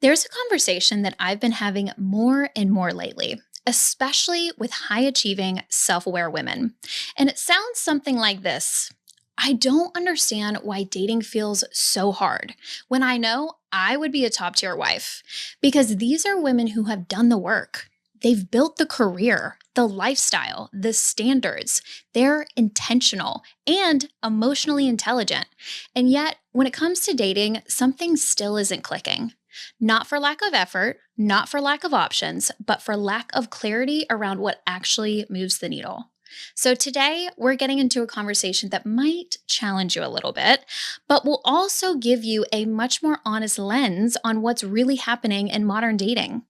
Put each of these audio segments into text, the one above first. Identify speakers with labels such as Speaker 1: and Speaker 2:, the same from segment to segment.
Speaker 1: There's a conversation that I've been having more and more lately, especially with high achieving, self aware women. And it sounds something like this: I don't understand why dating feels so hard when I know I would be a top tier wife. Because these are women who have done the work. They've built the career, the lifestyle, the standards. They're intentional and emotionally intelligent. And yet, when it comes to dating, something still isn't clicking. Not for lack of effort, not for lack of options, but for lack of clarity around what actually moves the needle. So today, we're getting into a conversation that might challenge you a little bit, but will also give you a much more honest lens on what's really happening in modern dating.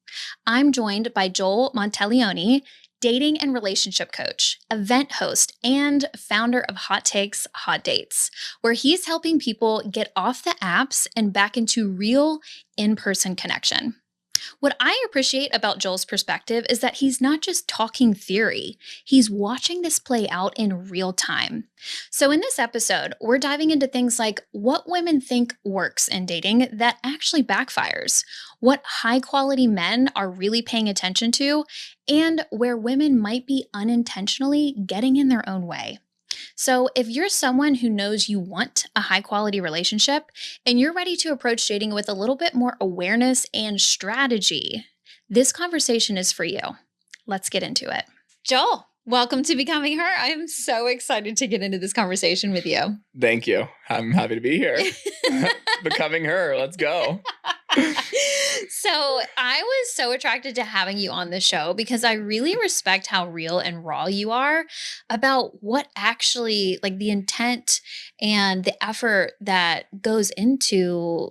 Speaker 1: I'm joined by Joel Monteleone, dating and relationship coach, event host, and founder of Hot Takes, Hot Dates, where he's helping people get off the apps and back into real in-person connection. What I appreciate about Joel's perspective is that he's not just talking theory, he's watching this play out in real time. So, in this episode, we're diving into things like what women think works in dating that actually backfires, what high quality men are really paying attention to, and where women might be unintentionally getting in their own way. So, if you're someone who knows you want a high quality relationship and you're ready to approach dating with a little bit more awareness and strategy, this conversation is for you. Let's get into it. Joel, welcome to Becoming Her. I am so excited to get into this conversation with you.
Speaker 2: Thank you. I'm happy to be here. Becoming Her. Let's go.
Speaker 1: So I was so attracted to having you on the show because I really respect how real and raw you are about what actually, like, the intent and the effort that goes into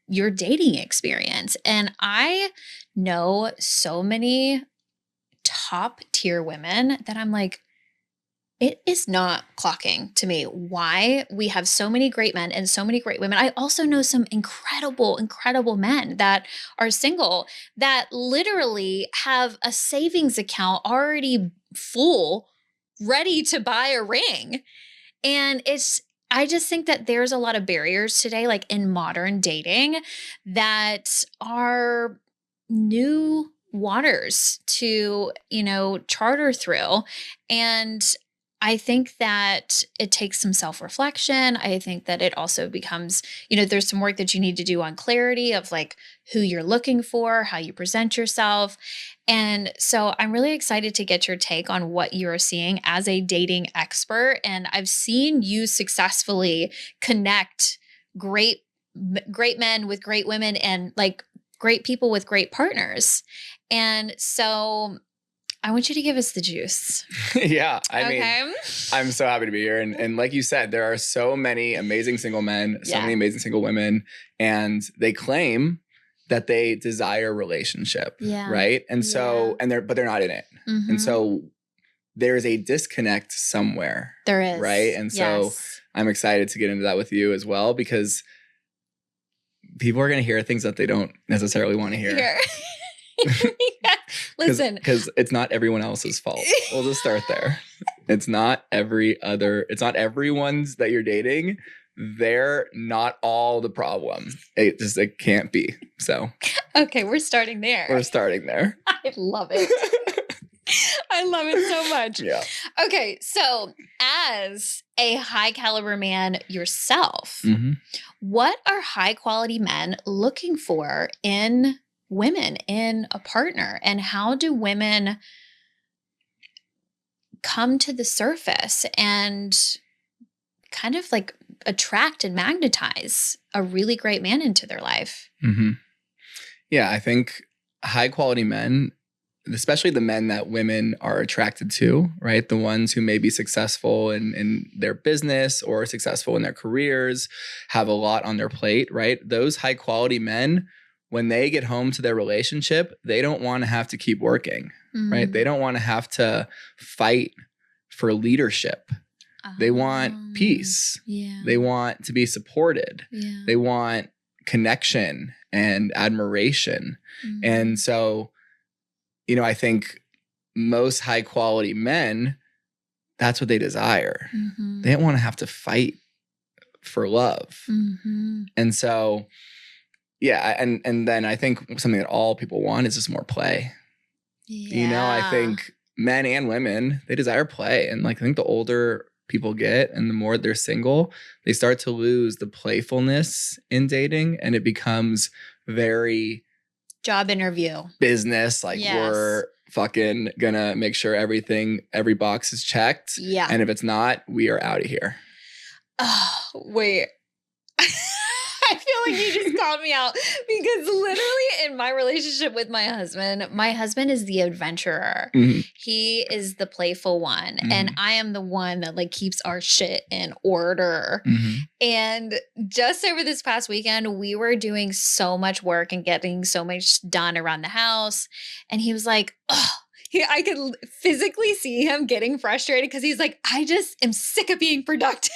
Speaker 1: your dating experience. And I know so many top tier women that I'm like, it is not clocking to me why we have so many great men and so many great women. I also know some incredible, incredible men that are single that literally have a savings account already full, ready to buy a ring. And I just think that there's a lot of barriers today, like in modern dating, that are new waters to, charter through. And I think that it takes some self-reflection. I think that it also becomes, there's some work that you need to do on clarity of like who you're looking for, how you present yourself. And so I'm really excited to get your take on what you're seeing as a dating expert. And I've seen you successfully connect great men with great women and like great people with great partners. And so I want you to give us the juice.
Speaker 2: Yeah. I mean, I'm so happy to be here. And like you said, there are so many amazing single men, so many amazing single women, and they claim that they desire a relationship. Yeah. Right. And so, but they're not in it. Mm-hmm. And so there's a disconnect somewhere.
Speaker 1: There is.
Speaker 2: Right. And so I'm excited to get into that with you as well, because people are going to hear things that they don't necessarily want to hear.
Speaker 1: Listen,
Speaker 2: because it's not everyone else's fault. We'll just start there. It's not everyone's that you're dating. They're not all the problem. It can't be. So
Speaker 1: okay, we're starting there.
Speaker 2: I
Speaker 1: love it. I love it so much.
Speaker 2: Yeah.
Speaker 1: Okay, so as a high caliber man yourself, what are high quality men looking for in women, in a partner? And how do women come to the surface and kind of like attract and magnetize a really great man into their life?
Speaker 2: Mm-hmm. Yeah, I think high quality men, especially the men that women are attracted to, right? The ones who may be successful in their business or successful in their careers, have a lot on their plate, right? Those high quality men, when they get home to their relationship, they don't want to have to keep working, right? They don't want to have to fight for leadership. They want peace.
Speaker 1: Yeah.
Speaker 2: They want to be supported.
Speaker 1: Yeah.
Speaker 2: They want connection and admiration. And so, I think most high quality men, that's what they desire. They don't want to have to fight for love. And so Yeah. And then I think something that all people want is just more play. You know, I think men and women, they desire play. And like, I think the older people get and the more they're single, they start to lose the playfulness in dating, and it becomes very
Speaker 1: job interview
Speaker 2: business. Like, we're fucking gonna make sure every box is checked.
Speaker 1: Yeah.
Speaker 2: And if it's not, we are out of here.
Speaker 1: Oh, wait. I feel like you just called me out because literally in my relationship with my husband is the adventurer.
Speaker 2: Mm-hmm.
Speaker 1: He is the playful one. Mm-hmm. And I am the one that like keeps our shit in order. Mm-hmm. And just over this past weekend, we were doing so much work and getting so much done around the house. And he was like, oh, I could physically see him getting frustrated because he's like, I just am sick of being productive.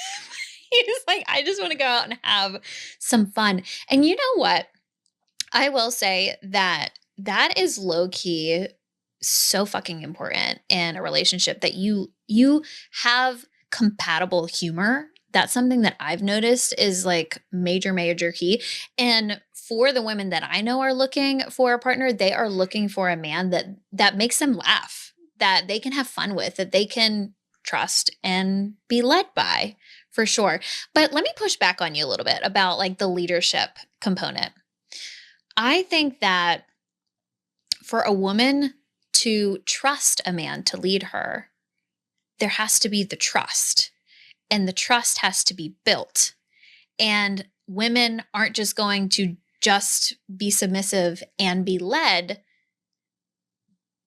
Speaker 1: He's like, I just want to go out and have some fun. And you know what? I will say that is low key so fucking important in a relationship, that you have compatible humor. That's something that I've noticed is like major key. And for the women that I know are looking for a partner, they are looking for a man that makes them laugh, that they can have fun with, that they can trust and be led by. For sure. But let me push back on you a little bit about like the leadership component. I think that for a woman to trust a man to lead her, there has to be the trust, and the trust has to be built. And women aren't just going to just be submissive and be led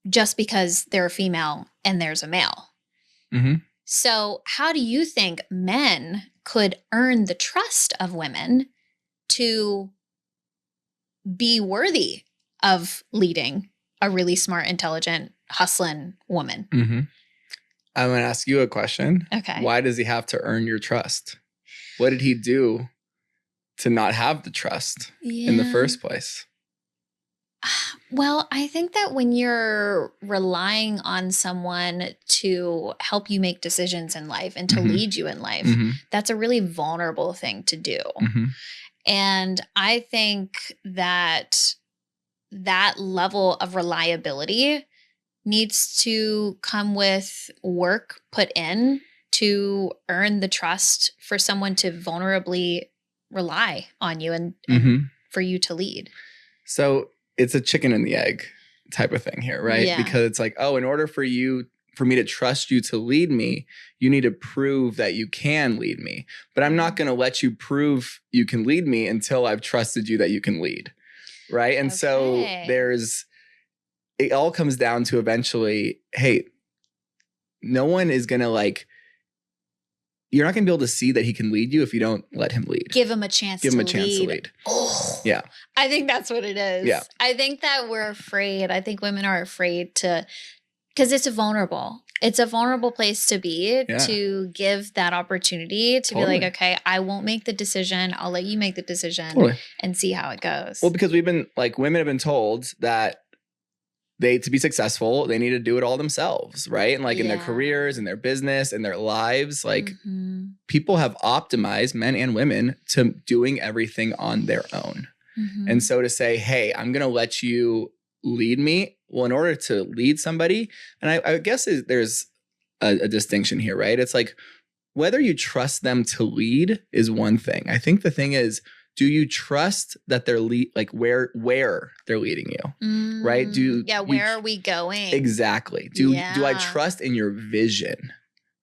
Speaker 1: just because they're a female and there's a male. Mm-hmm. So how do you think men could earn the trust of women to be worthy of leading a really smart, intelligent, hustling woman?
Speaker 2: Mm-hmm. I'm going to ask you a question.
Speaker 1: Okay.
Speaker 2: Why does he have to earn your trust? What did he do to not have the trust in the first place?
Speaker 1: Well, I think that when you're relying on someone to help you make decisions in life and to mm-hmm. lead you in life, mm-hmm. that's a really vulnerable thing to do. Mm-hmm. And I think that level of reliability needs to come with work put in to earn the trust for someone to vulnerably rely on you and mm-hmm. for you to lead.
Speaker 2: So it's a chicken and the egg type of thing here, right? Yeah. Because it's like, oh, in order for me to trust you to lead me, you need to prove that you can lead me. But I'm not going to let you prove you can lead me until I've trusted you that you can lead, right? And so it all comes down to eventually, hey, no one is going to like, you're not going to be able to see that he can lead you if you don't let him lead.
Speaker 1: Give him a chance to lead.
Speaker 2: Oh, yeah.
Speaker 1: I think that's what it is.
Speaker 2: Yeah.
Speaker 1: I think that we're afraid. I think women are afraid to, because it's a vulnerable place to be, to give that opportunity to be like, okay, I won't make the decision. I'll let you make the decision and see how it goes.
Speaker 2: Well, because women have been told that to be successful, they need to do it all themselves, right? And like in their careers, in their business, in their lives, like mm-hmm. people have optimized, men and women, to doing everything on their own. Mm-hmm. And so to say, hey, I'm going to let you lead me. Well, in order to lead somebody, and I guess there's a distinction here, right? It's like whether you trust them to lead is one thing. I think the thing is, do you trust that they're where they're leading you, right?
Speaker 1: Where are we going?
Speaker 2: Exactly. Do I trust in your vision,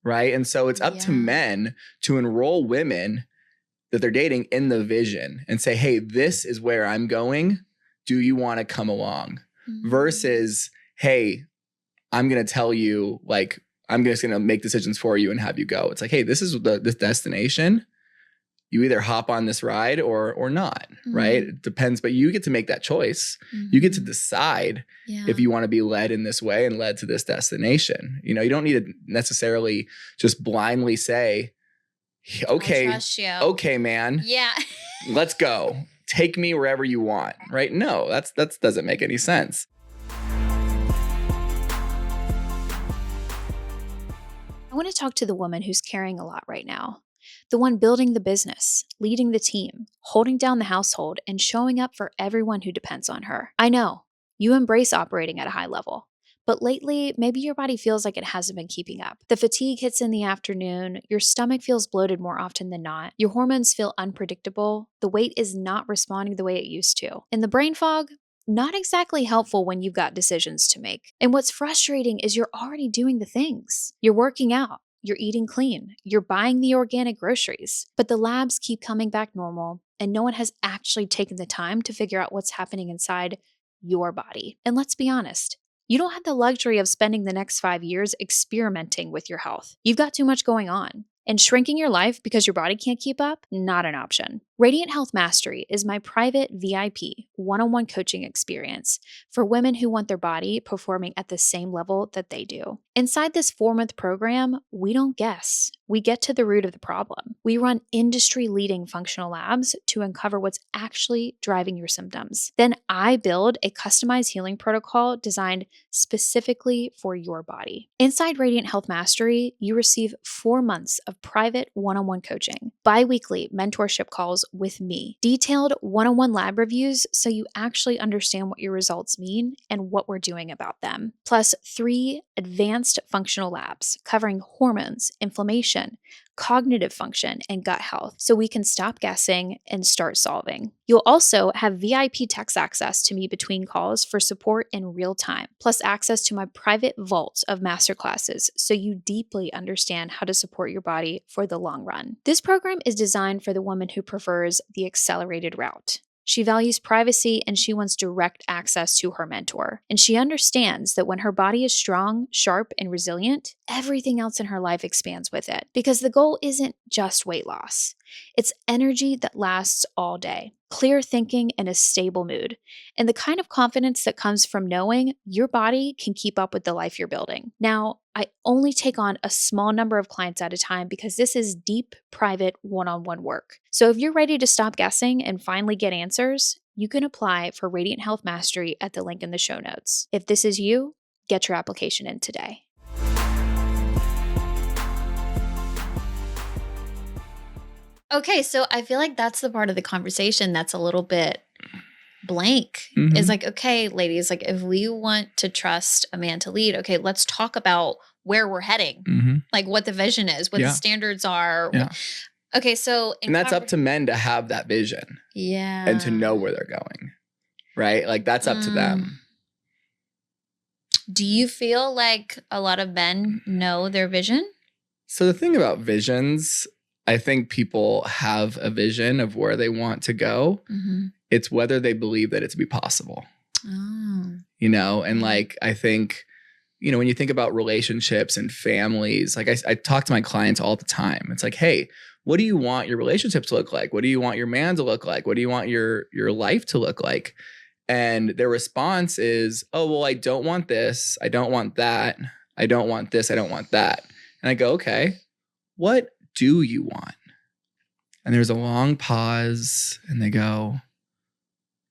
Speaker 2: right? And so it's up to men to enroll women that they're dating in the vision and say, hey, this is where I'm going. Do you want to come along? Mm-hmm. Versus, hey, I'm going to tell you, like, I'm just going to make decisions for you and have you go. It's like, hey, this is this destination. You either hop on this ride or not, mm-hmm. right? It depends, but you get to make that choice. Mm-hmm. You get to decide if you want to be led in this way and led to this destination. You know, you don't need to necessarily just blindly say, okay,
Speaker 1: I trust you.
Speaker 2: Okay, man.
Speaker 1: Yeah.
Speaker 2: Let's go. Take me wherever you want, right? No, that doesn't make any sense.
Speaker 1: I want to talk to the woman who's carrying a lot right now, the one building the business, leading the team, holding down the household, and showing up for everyone who depends on her. I know, you embrace operating at a high level. But lately, maybe your body feels like it hasn't been keeping up. The fatigue hits in the afternoon, your stomach feels bloated more often than not, your hormones feel unpredictable, the weight is not responding the way it used to. And the brain fog? Not exactly helpful when you've got decisions to make. And what's frustrating is you're already doing the things. You're working out, you're eating clean, you're buying the organic groceries, but the labs keep coming back normal, and no one has actually taken the time to figure out what's happening inside your body. And let's be honest, you don't have the luxury of spending the next 5 years experimenting with your health. You've got too much going on. And shrinking your life because your body can't keep up? Not an option. Radiant Health Mastery is my private VIP one-on-one coaching experience for women who want their body performing at the same level that they do. Inside this 4-month program, we don't guess. We get to the root of the problem. We run industry-leading functional labs to uncover what's actually driving your symptoms. Then I build a customized healing protocol designed specifically for your body. Inside Radiant Health Mastery, you receive 4 months of private one-on-one coaching, bi-weekly mentorship calls with me, detailed one-on-one lab reviews so you actually understand what your results mean and what we're doing about them, plus 3 advanced functional labs covering hormones, inflammation, cognitive function, and gut health so we can stop guessing and start solving. You'll also have VIP text access to me between calls for support in real time, plus access to my private vault of masterclasses so you deeply understand how to support your body for the long run. This program is designed for the woman who prefers the accelerated route. She values privacy and she wants direct access to her mentor. And she understands that when her body is strong, sharp, and resilient, everything else in her life expands with it. Because the goal isn't just weight loss. It's energy that lasts all day, clear thinking, and a stable mood, and the kind of confidence that comes from knowing your body can keep up with the life you're building. Now, I only take on a small number of clients at a time because this is deep, private, one-on-one work. So if you're ready to stop guessing and finally get answers, you can apply for Radiant Health Mastery at the link in the show notes. If this is you, get your application in today. Okay, so I feel like that's the part of the conversation that's a little bit blank.
Speaker 2: Mhm.
Speaker 1: Is like, okay, ladies, like if we want to trust a man to lead, okay, let's talk about where we're heading,
Speaker 2: Mhm.
Speaker 1: like what the vision is, what the
Speaker 2: Yeah.
Speaker 1: standards are.
Speaker 2: Yeah.
Speaker 1: Okay, so
Speaker 2: And that's up to men to have that vision
Speaker 1: yeah,
Speaker 2: and to know where they're going, right? Like that's up to them.
Speaker 1: Do you feel like a lot of men know their vision?
Speaker 2: So the thing about visions, I think people have a vision of where they want to go.
Speaker 1: Mm-hmm.
Speaker 2: It's whether they believe that it's be possible,
Speaker 1: Oh,
Speaker 2: you know? And
Speaker 1: yeah.
Speaker 2: like, I think, you know, when you think about relationships and families, like I talk to my clients all the time. It's like, hey, what do you want your relationships to look like? What do you want your man to look like? What do you want your life to look like? And their response is, oh, well, I don't want this. I don't want that. I don't want this. I don't want that. And I go, okay, what do you want? And there's a long pause and they go,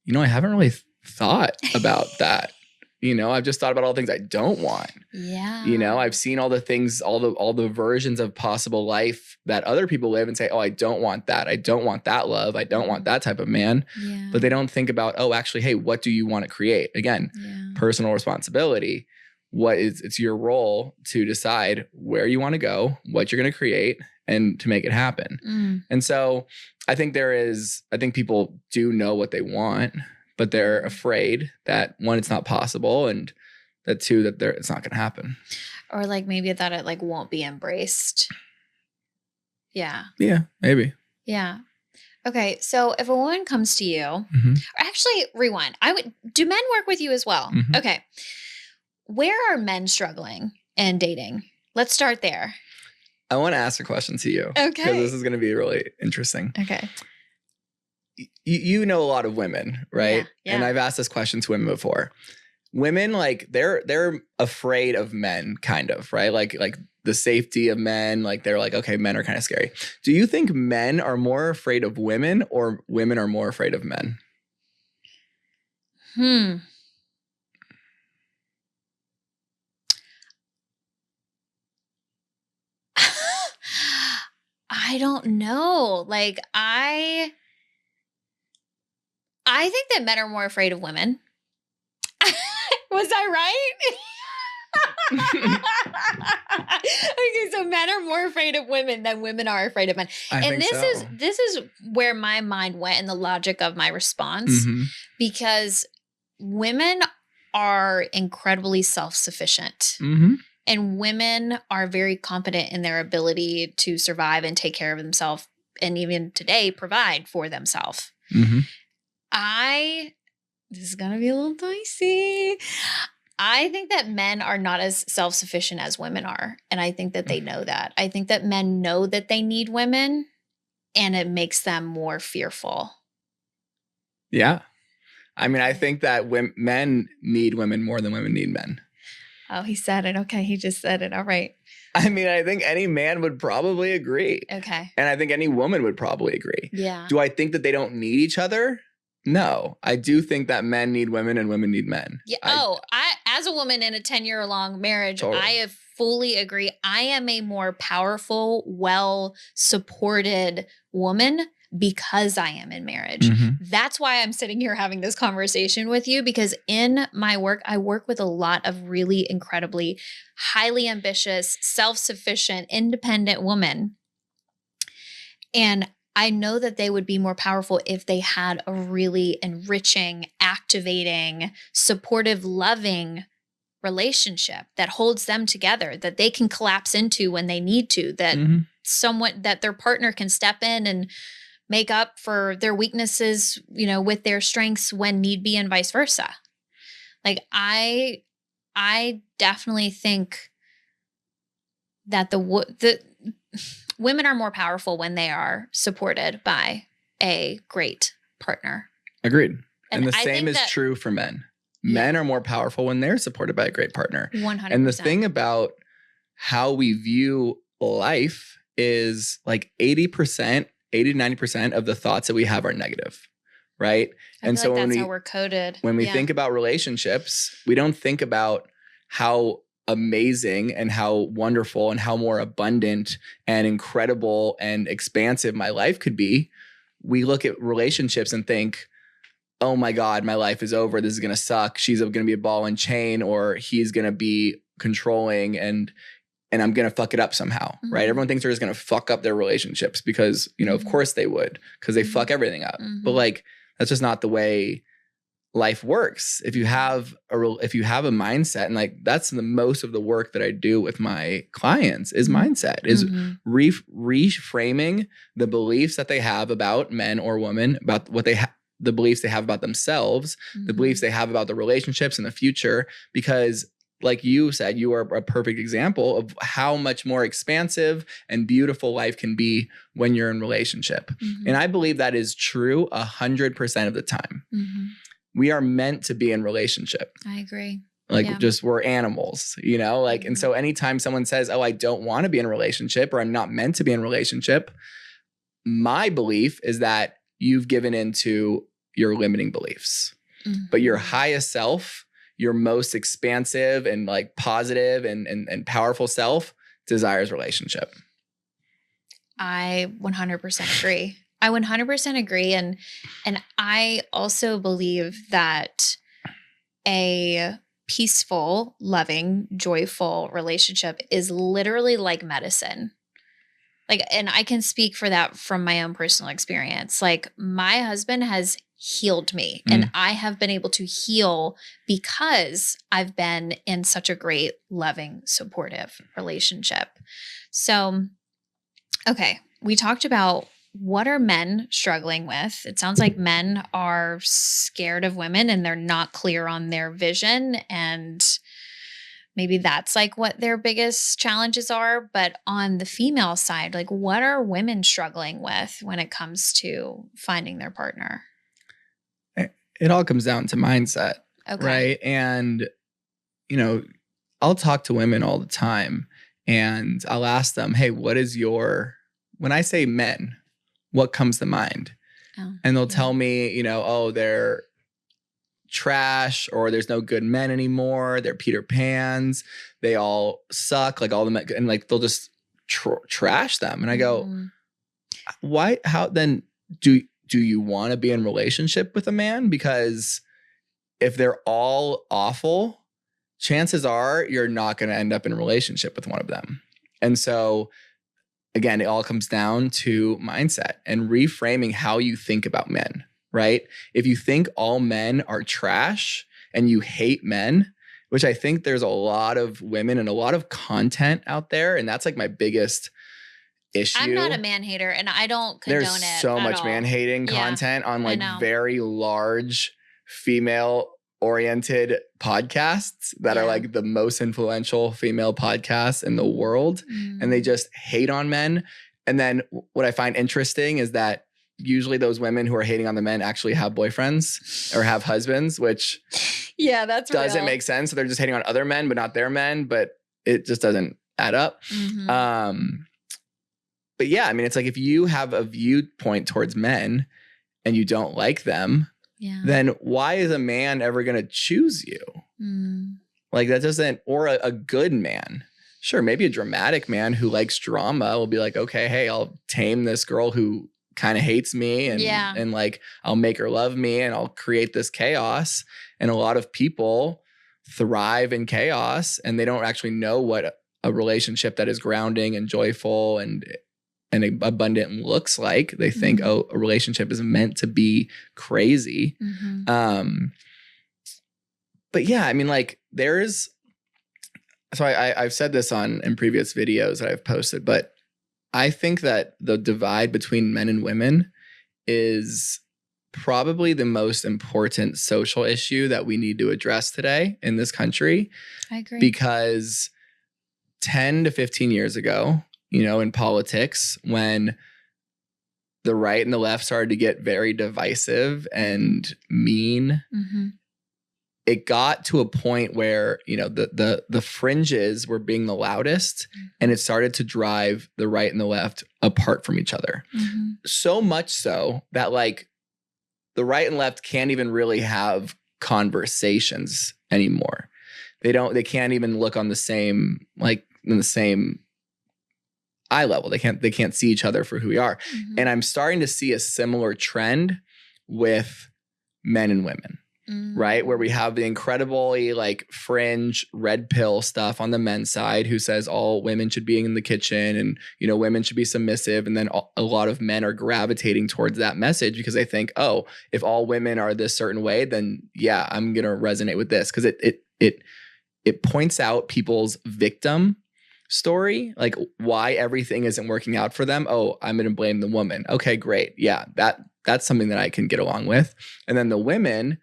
Speaker 2: you know, I haven't really thought about that. You know, I've just thought about all the things I don't want.
Speaker 1: Yeah.
Speaker 2: You know, I've seen all the things, all the versions of possible life that other people live and say, oh, I don't want that. I don't want that love. I don't want that type of man.
Speaker 1: Yeah.
Speaker 2: But they don't think about, oh, actually, hey, what do you want to create? Again, personal responsibility. It's your role to decide where you want to go, what you're going to create, and to make it happen. And so I think people do know what they want, but they're afraid that one, it's not possible, and that two, that it's not going to happen.
Speaker 1: Or like maybe that it like won't be embraced. Yeah.
Speaker 2: Yeah, maybe.
Speaker 1: Yeah. Okay. So if a woman comes to you,
Speaker 2: Mm-hmm.
Speaker 1: or actually rewind, do men work with you as well?
Speaker 2: Mm-hmm.
Speaker 1: Okay. Where are men struggling in dating? Let's start there.
Speaker 2: I want to ask a question to you.
Speaker 1: Okay.
Speaker 2: Because this is going to be really interesting.
Speaker 1: Okay.
Speaker 2: You know a lot of women, right?
Speaker 1: Yeah.
Speaker 2: And I've asked this question to women before. Women, like they're afraid of men, kind of, right? Like the safety of men, like they're like, okay, men are kind of scary. Do you think men are more afraid of women or women are more afraid of men?
Speaker 1: I don't know. Like, I think that men are more afraid of women. Was I right? Okay, so men are more afraid of women than women are afraid of men.
Speaker 2: I
Speaker 1: And
Speaker 2: think so.
Speaker 1: this is where my mind went and the logic of my response,
Speaker 2: Mhm.
Speaker 1: because women are incredibly self-sufficient.
Speaker 2: Mhm.
Speaker 1: And women are very competent in their ability to survive and take care of themselves, and even today provide for themselves.
Speaker 2: Mhm.
Speaker 1: This is going to be a little dicey. I think that men are not as self-sufficient as women are. And I think that they know that. I think that men know that they need women, and it makes them more fearful.
Speaker 2: Yeah. I mean, I think that men need women more than women need men.
Speaker 1: Oh, he said it. Okay, he just said it. All right.
Speaker 2: I mean, I think any man would probably agree.
Speaker 1: Okay.
Speaker 2: And I think any woman would probably agree.
Speaker 1: Yeah.
Speaker 2: Do I think that they don't need each other? No. I do think that men need women and women need men.
Speaker 1: Yeah. I as a woman in a 10-year-long marriage,
Speaker 2: Totally.
Speaker 1: I fully agree. I am a more powerful, well-supported woman because I am in marriage.
Speaker 2: Mhm.
Speaker 1: That's why I'm sitting here having this conversation with you, because in my work, I work with a lot of really incredibly highly ambitious, self-sufficient, independent women. And I know that they would be more powerful if they had a really enriching, activating, supportive, loving relationship that holds them together, that they can collapse into when they need to, that
Speaker 2: Mhm.
Speaker 1: that their partner can step in and make up for their weaknesses, with their strengths when need be, and vice versa. Like, I definitely think that the women are more powerful when they are supported by a great partner.
Speaker 2: Agreed. And the
Speaker 1: I
Speaker 2: same
Speaker 1: think
Speaker 2: is
Speaker 1: that-
Speaker 2: true for men.
Speaker 1: Yeah.
Speaker 2: Men are more powerful when they're supported by a great partner.
Speaker 1: 100%.
Speaker 2: And the thing about how we view life is like 80%, 80 to 90% of the thoughts that we have are negative, right?
Speaker 1: I
Speaker 2: And
Speaker 1: feel
Speaker 2: so
Speaker 1: like
Speaker 2: when
Speaker 1: that's
Speaker 2: we
Speaker 1: how we're coded.
Speaker 2: when we
Speaker 1: Yeah.
Speaker 2: think about relationships, we don't think about how amazing and how wonderful and how more abundant and incredible and expansive my life could be. We look at relationships and think, oh my God, my life is over. This is going to suck. She's going to be a ball and chain, or he's going to be controlling, and I'm going to fuck it up somehow,
Speaker 1: Mhm.
Speaker 2: right? Everyone thinks they're just going to fuck up their relationships because, of
Speaker 1: Mhm.
Speaker 2: course they would, because they
Speaker 1: Mhm.
Speaker 2: fuck everything up.
Speaker 1: Mhm.
Speaker 2: But like, that's just not the way life works. If you have a mindset, and like that's the most of the work that I do with my clients is mindset, is
Speaker 1: Mhm.
Speaker 2: reframing the beliefs that they have about men or women, about what the beliefs they have about themselves, the
Speaker 1: Mhm.
Speaker 2: beliefs they have about the relationships in the future. Because like you said, you are a perfect example of how much more expansive and beautiful life can be when you're in relationship.
Speaker 1: Mhm.
Speaker 2: And I believe that is true 100% of the time.
Speaker 1: Mhm.
Speaker 2: We are meant to be in relationship.
Speaker 1: I agree.
Speaker 2: Like,
Speaker 1: Yeah.
Speaker 2: just we're animals, like, and so anytime someone says, oh, I don't want to be in a relationship, or I'm not meant to be in a relationship, my belief is that you've given into your limiting beliefs.
Speaker 1: Mhm.
Speaker 2: But your highest self, your most expansive and like positive and powerful self desires relationship.
Speaker 1: I 100% agree. I 100% agree. And I also believe that a peaceful, loving, joyful relationship is literally like medicine. Like, and I can speak for that from my own personal experience. Like, my husband has healed me, and I have been able to heal because I've been in such a great, loving, supportive relationship. So, okay, we talked about what are men struggling with. It sounds like men are scared of women and they're not clear on their vision, and maybe that's like what their biggest challenges are. But on the female side, like, what are women struggling with when it comes to finding their partner?
Speaker 2: It all comes down to mindset,
Speaker 1: Okay.
Speaker 2: right? And, I'll talk to women all the time, and I'll ask them, hey, when I say men, what comes to mind?
Speaker 1: Oh,
Speaker 2: And they'll tell me, oh, they're trash, or there's no good men anymore. They're Peter Pans. They all suck. Like all the men, and like they'll just trash them. And I go, why, how then do you want to be in relationship with a man? Because if they're all awful, chances are you're not going to end up in a relationship with one of them. And so again, it all comes down to mindset and reframing how you think about men, right? If you think all men are trash and you hate men, which I think there's a lot of women and a lot of content out there, and that's like my biggest issue.
Speaker 1: I'm not a man hater, and I don't condone
Speaker 2: There's
Speaker 1: it.
Speaker 2: so
Speaker 1: at
Speaker 2: much
Speaker 1: all.
Speaker 2: man hating content on like very large female oriented podcasts that are like the most influential female podcasts in the world. And they just hate on men. And then what I find interesting is that usually those women who are hating on the men actually have boyfriends or have husbands, which
Speaker 1: that's
Speaker 2: doesn't make sense. So they're just hating on other men, but not their men, but it just doesn't add up. But yeah, I mean, it's like if you have a viewpoint towards men and you don't like them, then why is a man ever going to choose you? Like that doesn't, or a good man. Sure, maybe a dramatic man who likes drama will be like, okay, hey, I'll tame this girl who kind of hates me and like I'll make her love me and I'll create this chaos. And a lot of people thrive in chaos and they don't actually know what a relationship that is grounding and joyful and abundant looks like. They think, oh, a relationship is meant to be crazy. But yeah, I mean, like so I've said this in previous videos that I've posted, but I think that the divide between men and women is probably the most important social issue that we need to address today in this country.
Speaker 1: I agree.
Speaker 2: Because 10 to 15 years ago, you know, in politics, when the right and the left started to get very divisive and mean, it got to a point where, you know, the fringes were being the loudest and it started to drive the right and the left apart from each other. So much so that like the right and left can't even really have conversations anymore. They can't even look on the same, like in the same eye level. They can't see each other for who we are. And I'm starting to see a similar trend with men and women, right? Where we have the incredibly like fringe red pill stuff on the men's side who says all women should be in the kitchen and, you know, women should be submissive. And then a lot of men are gravitating towards that message because they think, oh, if all women are this certain way, then yeah, I'm going to resonate with this. Cause it points out people's victim story, like why everything isn't working out for them. Oh, I'm going to blame the woman. Okay, great. Yeah, that's something that I can get along with. And then the women,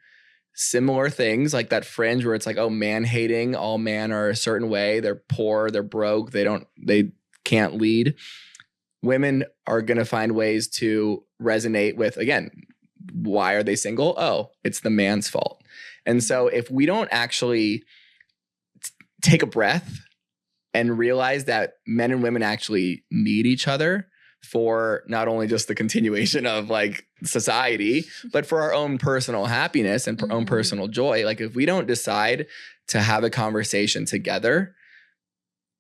Speaker 2: similar things like that fringe where it's like, oh, man hating, all men are a certain way. They're poor, they're broke, they can't lead. Women are going to find ways to resonate with, again, why are they single? Oh, it's the man's fault. And so if we don't actually take a breath and realize that men and women actually need each other for not only just the continuation of like society, but for our own personal happiness and own personal joy. Like if we don't decide to have a conversation together,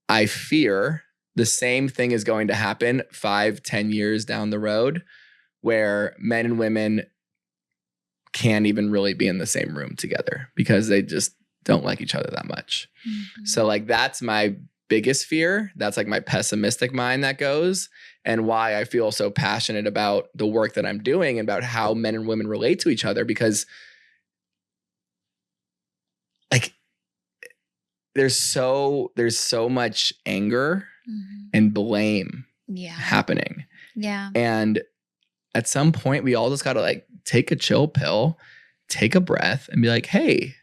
Speaker 2: I fear the same thing is going to happen 5-10 years down the road where men and women can't even really be in the same room together because they just don't like each other that much. So like that's my biggest fear. That's like my pessimistic mind that goes, and why I feel so passionate about the work that I'm doing and about how men and women relate to each other, because like there's so much anger and blame happening.
Speaker 1: Yeah.
Speaker 2: And at some point we all just got to like take a chill pill, take a breath and be like, hey,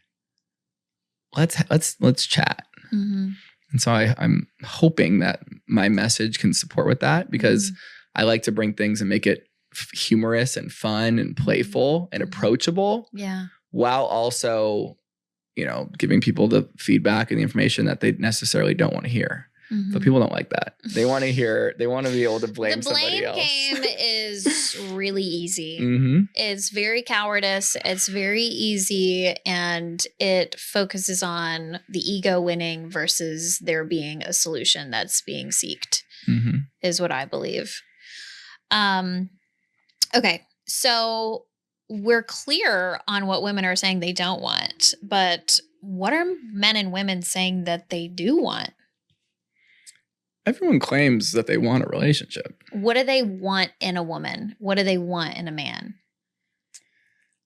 Speaker 2: let's chat. And so I'm hoping that my message can support with that, because I like to bring things and make it humorous and fun and playful and approachable.
Speaker 1: Yeah.
Speaker 2: While also, you know, giving people the feedback and the information that they necessarily don't want to hear. But people don't like that. They want to be able to blame somebody else.
Speaker 1: The blame game is really easy. It's very cowardice. It's very easy. And it focuses on the ego winning versus there being a solution that's being seeked, is what I believe. Okay. So we're clear on what women are saying they don't want, but what are men and women saying that they do want?
Speaker 2: Everyone claims that they want a relationship.
Speaker 1: What do they want in a woman? What do they want in a man?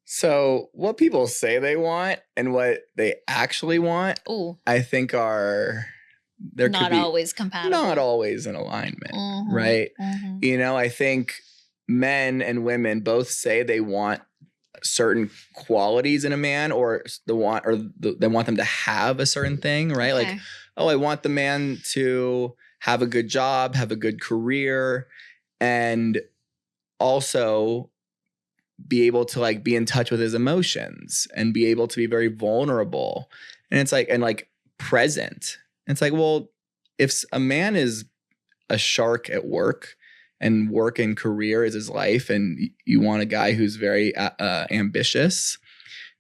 Speaker 2: So what people say they want and what they actually want,
Speaker 1: Ooh,
Speaker 2: I think are there
Speaker 1: not
Speaker 2: could be
Speaker 1: always compatible.
Speaker 2: not always in alignment,
Speaker 1: Mhm,
Speaker 2: right?
Speaker 1: mhm.
Speaker 2: You know, I think men and women both say they want certain qualities in a man, or they want them to have a certain thing, right?
Speaker 1: Okay.
Speaker 2: Like, oh, I want the man to have a good job, have a good career, and also be able to like be in touch with his emotions and be able to be very vulnerable. And it's like, and like present. And it's like, well, if a man is a shark at work and work and career is his life, and you want a guy who's very ambitious,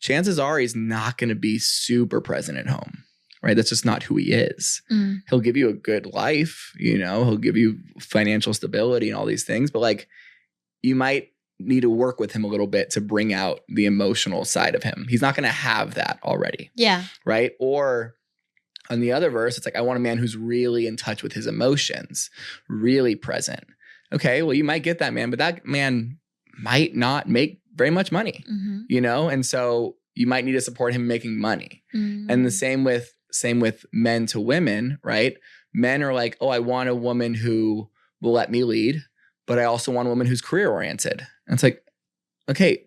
Speaker 2: chances are he's not going to be super present at home, right? That's just not who he is.
Speaker 1: Mm.
Speaker 2: He'll give you a good life, you know, he'll give you financial stability and all these things, but like you might need to work with him a little bit to bring out the emotional side of him. He's not going to have that already.
Speaker 1: Yeah.
Speaker 2: Right. Or on the other verse, it's like, I want a man who's really in touch with his emotions, really present. Okay, well, you might get that man, but that man might not make very much money, you know? And so you might need to support him making money. And the same with men to women, right? Men are like, oh, I want a woman who will let me lead, but I also want a woman who's career oriented. And it's like, okay,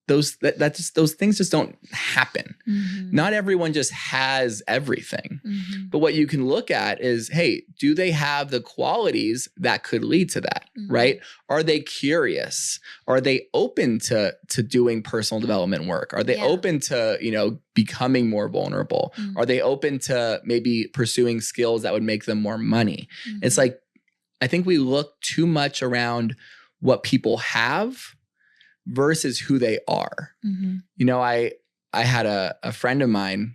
Speaker 2: those things just don't happen. Not everyone just has everything. But what you can look at is, hey, do they have the qualities that could lead to that, right? Are they curious? Are they open to doing personal development work? Are they open to, you know, becoming more vulnerable? Are they open to maybe pursuing skills that would make them more money? It's like, I think we look too much around what people have versus who they are. You know, I had a friend of mine,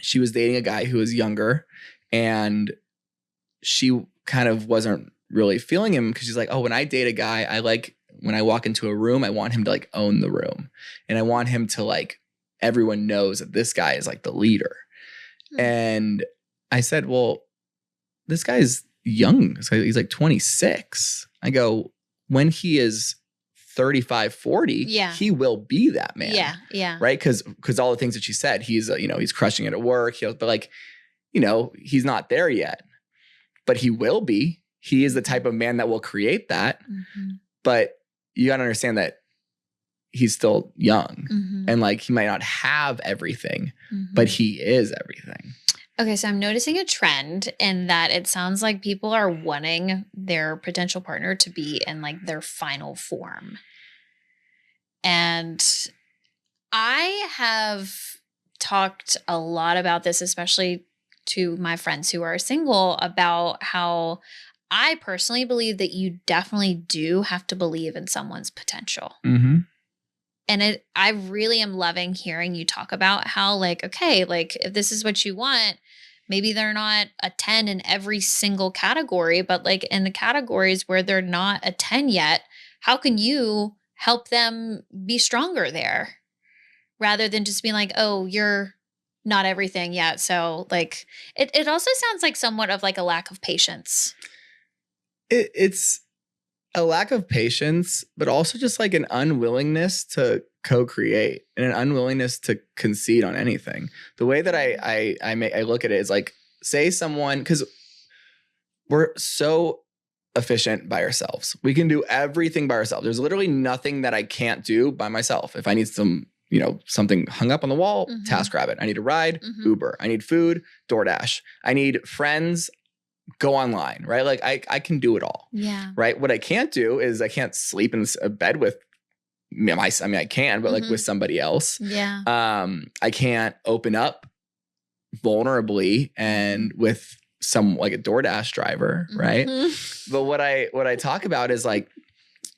Speaker 2: she was dating a guy who was younger, and she kind of wasn't really feeling him because she's like, oh, when I date a guy, I like when I walk into a room, I want him to like own the room. And I want him to like, everyone knows that this guy is like the leader. And I said, well, this guy's young. He's like 26. I go, when he is 35, 40, he will be that man. Yeah. Right. Cause all the things that she said, he's, you know, he's crushing it at work. But like, you know, he's not there yet, but he will be. He is the type of man that will create that. But you got to understand that he's still young and like, he might not have everything, but he is everything.
Speaker 1: Okay, so I'm noticing a trend in that it sounds like people are wanting their potential partner to be in like their final form. And I have talked a lot about this, especially to my friends who are single, about how I personally believe that you definitely do have to believe in someone's potential. And I really am loving hearing you talk about how like, okay, like if this is what you want, maybe they're not a 10 in every single category, but like in the categories where they're not a 10 yet, how can you help them be stronger there rather than just being like, oh, you're not everything yet. So like, it also sounds like somewhat of like a lack of patience.
Speaker 2: It's a lack of patience, but also just like an unwillingness to co-create and an unwillingness to concede on anything. The way that I look at it is like, say someone, because we're so efficient by ourselves. We can do everything by ourselves. There's literally nothing that I can't do by myself. If I need some, you know, something hung up on the wall, TaskRabbit. I need a ride, Uber. I need food, DoorDash. I need friends, go online, right? Like I can do it all.
Speaker 1: Yeah.
Speaker 2: Right. What I can't do is I can't sleep in a bed with I can, but like with somebody else.
Speaker 1: Yeah.
Speaker 2: I can't open up vulnerably and with some like a DoorDash driver, right? But what I talk about is like,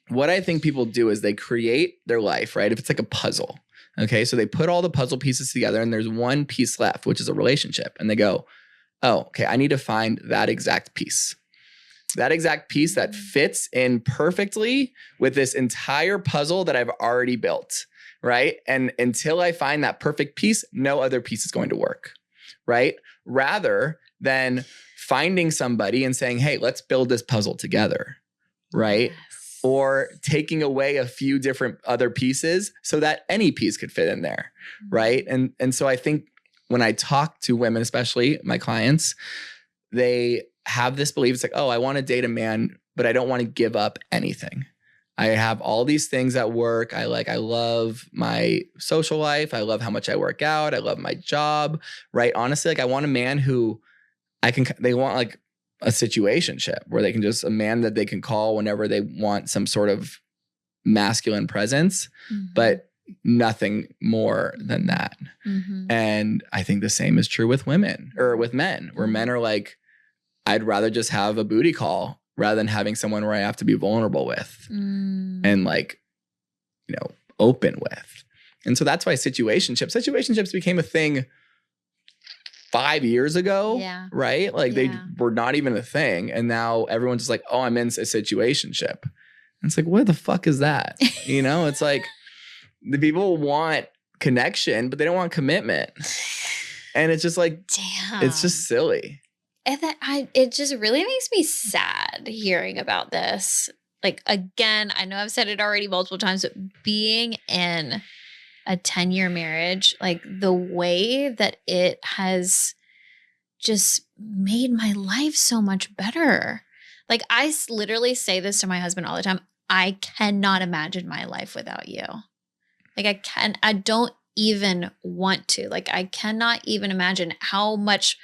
Speaker 2: what I think people do is they create their life, right? If it's like a puzzle, okay? So they put all the puzzle pieces together and there's one piece left, which is a relationship. And they go, oh, okay, I need to find that exact piece. that exact piece that fits in perfectly with this entire puzzle that I've already built, right? And until I find that perfect piece, no other piece is going to work, right? Rather than finding somebody and saying, hey, let's build this puzzle together, right?
Speaker 1: Yes.
Speaker 2: Or taking away a few different other pieces so that any piece could fit in there, right? And so I think when I talk to women, especially my clients, they have this belief. It's like, oh, I want to date a man, but I don't want to give up anything. I have all these things at work. I love my social life. I love how much I work out. I love my job, right? Honestly, like I want a man who they want like a situationship where they can just, a man that they can call whenever they want some sort of masculine presence, but nothing more than that. And I think the same is true with women or with men, where men are like, I'd rather just have a booty call rather than having someone where I have to be vulnerable with and like, you know, open with. And so that's why situationships became a thing 5 years ago, right? Like they were not even a thing. And now everyone's just like, oh, I'm in a situationship. And it's like, what the fuck is that? You know, it's like the people want connection, but they don't want commitment. And it's just like,
Speaker 1: damn,
Speaker 2: it's just silly.
Speaker 1: And it just really makes me sad hearing about this. Like, again, I know I've said it already multiple times, but being in a 10-year marriage, like the way that it has just made my life so much better. Like I literally say this to my husband all the time. I cannot imagine my life without you. Like I don't even want to. Like I cannot even imagine how much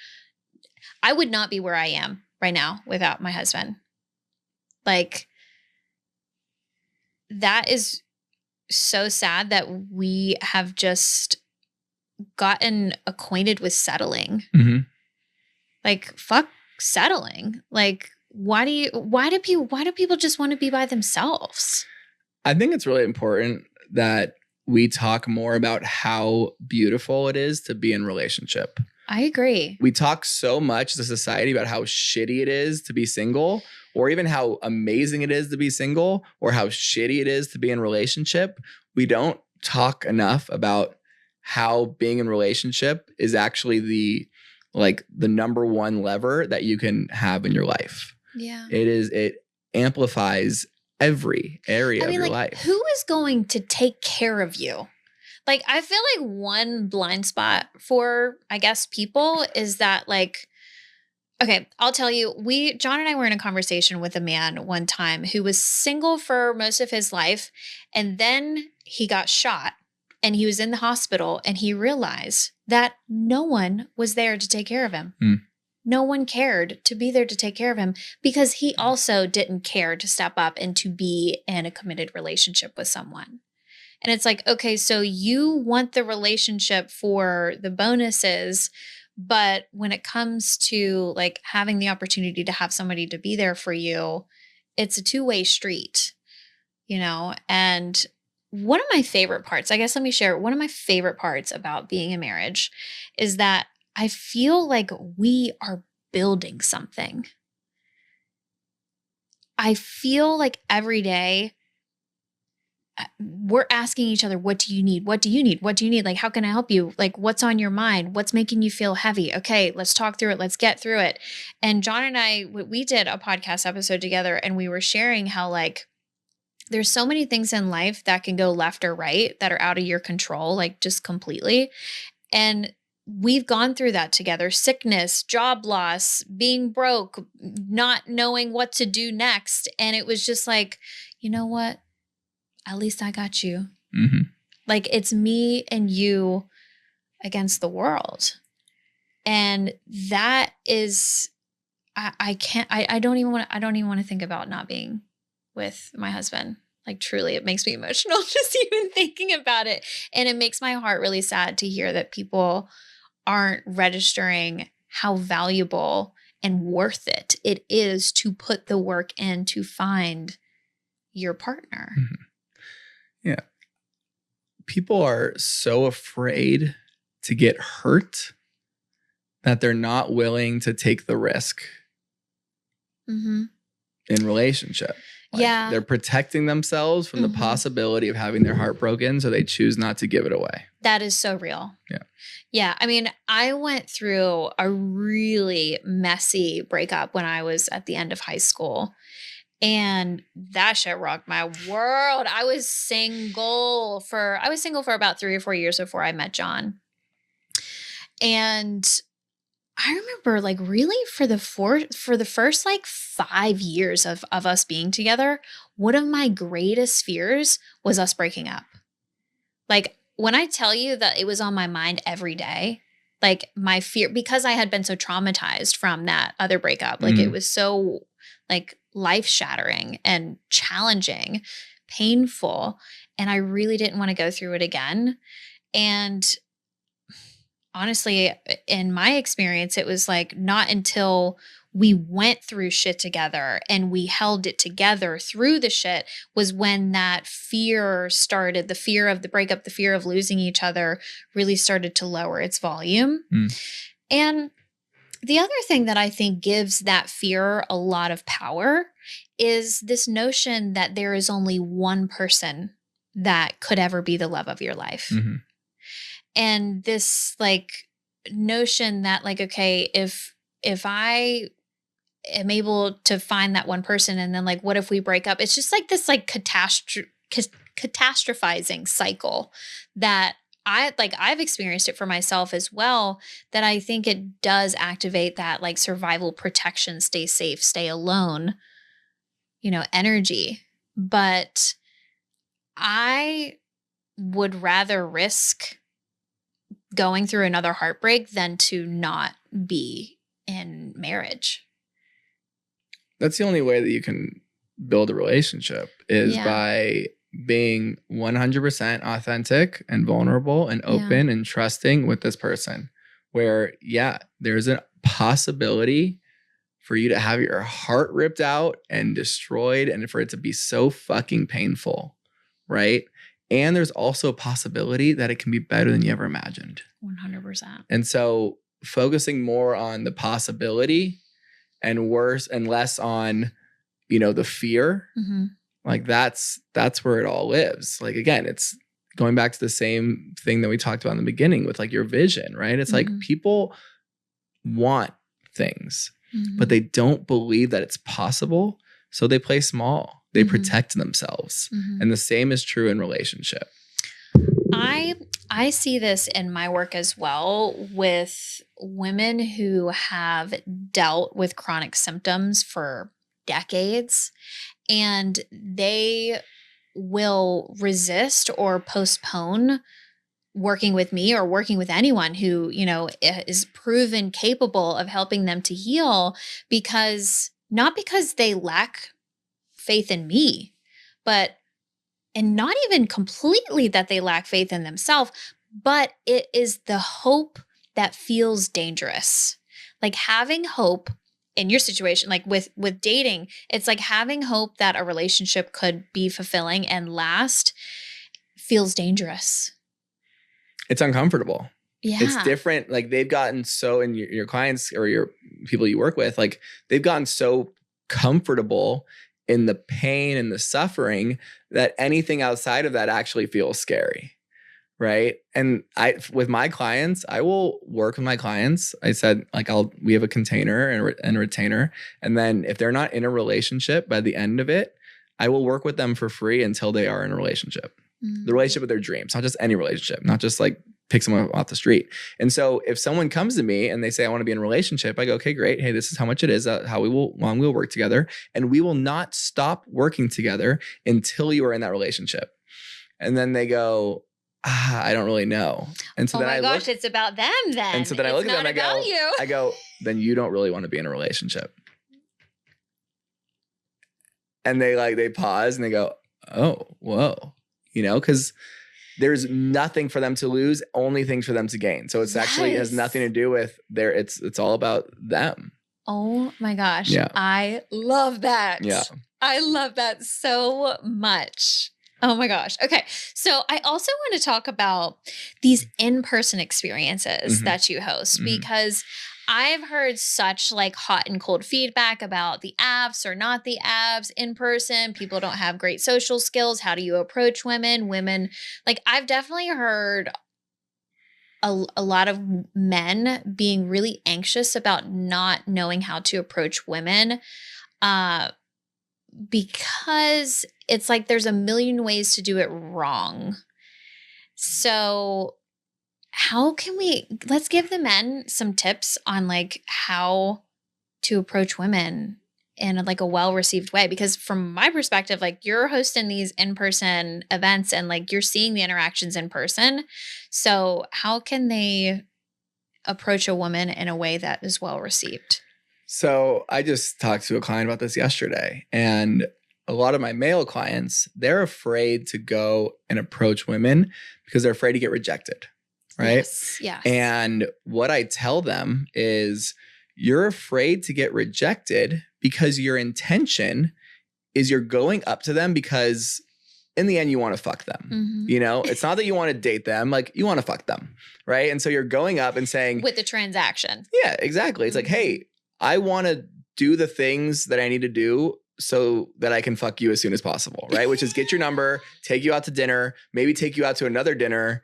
Speaker 1: I would not be where I am right now without my husband. Like that is so sad that we have just gotten acquainted with settling. Like fuck settling. Like why do people just want to be by themselves?
Speaker 2: I think it's really important that we talk more about how beautiful it is to be in relationship.
Speaker 1: I agree.
Speaker 2: We talk so much as a society about how shitty it is to be single, or even how amazing it is to be single, or how shitty it is to be in relationship. We don't talk enough about how being in relationship is actually the number one lever that you can have in your life.
Speaker 1: Yeah.
Speaker 2: It amplifies every area of your life.
Speaker 1: Who is going to take care of you? Like, I feel like one blind spot for, I guess, people is that like, okay, I'll tell you, John and I were in a conversation with a man one time who was single for most of his life. And then he got shot and he was in the hospital and he realized that no one was there to take care of him. No one cared to be there to take care of him because he also didn't care to step up and to be in a committed relationship with someone. And it's like, okay, so you want the relationship for the bonuses, but when it comes to like having the opportunity to have somebody to be there for you, it's a two-way street, you know? And one of my favorite parts, I guess let me share, one of my favorite parts about being in marriage is that I feel like we are building something. I feel like every day we're asking each other, what do you need? What do you need? What do you need? Like, how can I help you? Like, what's on your mind? What's making you feel heavy? Okay, let's talk through it. Let's get through it. And John and I, we did a podcast episode together and we were sharing how like, there's so many things in life that can go left or right that are out of your control, like just completely. And we've gone through that together. Sickness, job loss, being broke, not knowing what to do next. And it was just like, you know what? At least I got you. Like it's me and you against the world. And that is, I don't even want to think about not being with my husband. Like truly, it makes me emotional just even thinking about it. And it makes my heart really sad to hear that people aren't registering how valuable and worth it is to put the work in to find your partner.
Speaker 2: Yeah. People are so afraid to get hurt that they're not willing to take the risk. in relationship. Like,
Speaker 1: yeah.
Speaker 2: they're protecting themselves from the possibility of having their heart broken, so they choose not to give it away.
Speaker 1: That is so real.
Speaker 2: Yeah.
Speaker 1: Yeah. I mean, I went through a really messy breakup when I was at the end of high school. And that shit rocked my world. I was single for about 3 or 4 years before I met John. And I remember like really for the first like 5 years of us being together, one of my greatest fears was us breaking up. Like when I tell you that it was on my mind every day, like my fear, because I had been so traumatized from that other breakup, like it was so like life shattering and challenging, painful. And I really didn't want to go through it again. And honestly, in my experience, it was like not until we went through shit together and we held it together through the shit was when that fear started, the fear of the breakup, the fear of losing each other really started to lower its volume. And the other thing that I think gives that fear a lot of power is this notion that there is only one person that could ever be the love of your life. And this like notion that like, okay, if I am able to find that one person and then like, what if we break up? It's just like this like catastrophizing cycle that I've experienced it for myself as well, that I think it does activate that like survival protection, stay safe, stay alone, energy. But I would rather risk going through another heartbreak than to not be in marriage.
Speaker 2: That's the only way that you can build a relationship is by being 100% authentic and vulnerable and open and trusting with this person, where, there's a possibility for you to have your heart ripped out and destroyed and for it to be so fucking painful, right? And there's also a possibility that it can be better than you ever imagined.
Speaker 1: 100%.
Speaker 2: And so focusing more on the possibility and less on, the fear, like that's where it all lives. Like, again, it's going back to the same thing that we talked about in the beginning with like your vision, right? It's like people want things, but they don't believe that it's possible. So they play small. They protect themselves. And the same is true in relationship.
Speaker 1: I see this in my work as well with women who have dealt with chronic symptoms for decades, and they will resist or postpone working with me or working with anyone who, is proven capable of helping them to heal not because they lack faith in me, and not even completely that they lack faith in themselves, but it is the hope that feels dangerous. Like having hope in your situation, like with dating, it's like having hope that a relationship could be fulfilling and last feels dangerous.
Speaker 2: It's uncomfortable.
Speaker 1: Yeah.
Speaker 2: It's different. Like they've gotten so, and your clients or your people you work with, like they've gotten so comfortable in the pain and the suffering that anything outside of that actually feels scary. Right. And with my clients, I will work with my clients. I said, like, we have a container and a retainer. And then if they're not in a relationship by the end of it, I will work with them for free until they are in a relationship. The relationship of their dreams, not just any relationship, not just like pick someone off the street. And so if someone comes to me and they say, I want to be in a relationship, I go, okay, great. Hey, this is how much it is, how we'll work together. And we will not stop working together until you are in that relationship. And then they go, I don't really know. And so
Speaker 1: it's about them then.
Speaker 2: And so then I look at them, I go, then you don't really want to be in a relationship. And they pause and they go, oh, whoa. Because there's nothing for them to lose, only things for them to gain. So it's actually has nothing to do with it's all about them.
Speaker 1: Oh my gosh.
Speaker 2: Yeah.
Speaker 1: I love that.
Speaker 2: Yeah.
Speaker 1: I love that so much. Oh my gosh. Okay. So I also want to talk about these in-person experiences that you host, because I've heard such like hot and cold feedback about the apps or not the apps in person. People don't have great social skills. How do you approach women? Women, like I've definitely heard a lot of men being really anxious about not knowing how to approach women because it's like there's a million ways to do it wrong. So how can let's give the men some tips on like how to approach women in like a well-received way, because from my perspective, like you're hosting these in-person events and like you're seeing the interactions in person. So how can they approach a woman in a way that is well-received?
Speaker 2: So I just talked to a client about this yesterday, and a lot of my male clients, they're afraid to go and approach women because they're afraid to get rejected. Right?
Speaker 1: Yes.
Speaker 2: And what I tell them is you're afraid to get rejected because your intention is you're going up to them because in the end, you want to fuck them.
Speaker 1: Mm-hmm.
Speaker 2: You know, it's not that you want to date them, like you want to fuck them. Right. And so you're going up and saying,
Speaker 1: with the transaction.
Speaker 2: Yeah, exactly. It's like, hey, I want to do the things that I need to do so that I can fuck you as soon as possible. Right. Which is get your number, take you out to dinner, maybe take you out to another dinner,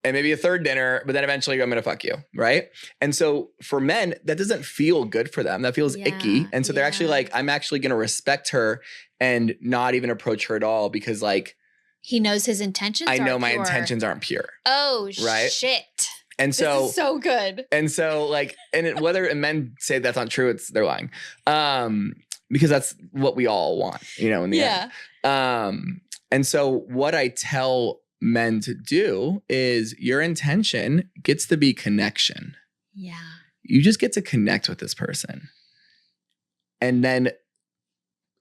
Speaker 2: and maybe a third dinner, but then eventually I'm going to fuck you, right? And so for men, that doesn't feel good for them. That feels icky. And so they're actually like, I'm actually going to respect her and not even approach her at all because like
Speaker 1: he knows his intentions.
Speaker 2: I know my intentions aren't pure.
Speaker 1: Oh,
Speaker 2: right?
Speaker 1: Shit.
Speaker 2: And so
Speaker 1: this is so good.
Speaker 2: And so like, whether men say that's not true, they're lying. Because that's what we all want, you know, in the end. And so what I tell men to do is your intention gets to be connection.
Speaker 1: Yeah.
Speaker 2: You just get to connect with this person. And then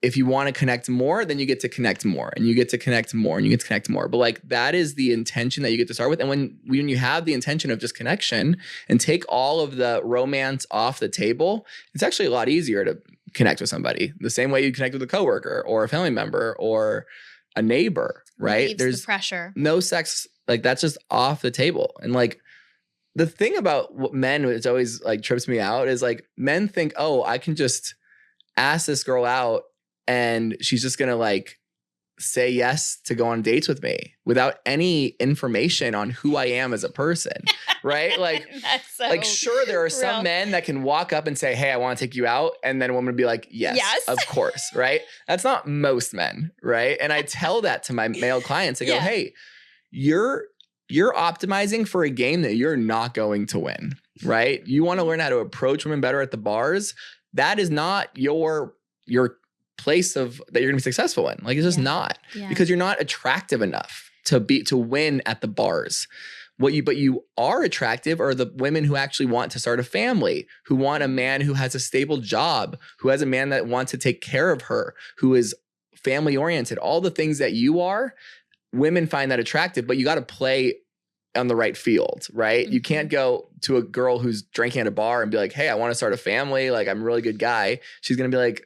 Speaker 2: if you want to connect more, then you get to connect more and you get to connect more and you get to connect more. But like that is the intention that you get to start with. And when you have the intention of just connection and take all of the romance off the table, it's actually a lot easier to connect with somebody the same way you connect with a coworker or a family member or a neighbor, right?
Speaker 1: There's the pressure.
Speaker 2: No sex, like that's just off the table. And like the thing about what men, it's always like trips me out is like men think, oh, I can just ask this girl out and she's just gonna like say yes to go on dates with me without any information on who I am as a person, right? Like, like sure, there are some men that can walk up and say, hey, I want to take you out. And then a woman would be like, yes, of course, right? That's not most men, right? And I tell that to my male clients. I go, hey, you're optimizing for a game that you're not going to win, right? You want to learn how to approach women better at the bars. That is not your place of that you're gonna be successful in. Like it's just not because you're not attractive enough to win at the bars. But you are attractive are the women who actually want to start a family, who want a man who has a stable job, who has a man that wants to take care of her, who is family oriented. All the things that you are, women find that attractive, but you got to play on the right field, right? Mm-hmm. You can't go to a girl who's drinking at a bar and be like, hey, I want to start a family. Like I'm a really good guy. She's going to be like,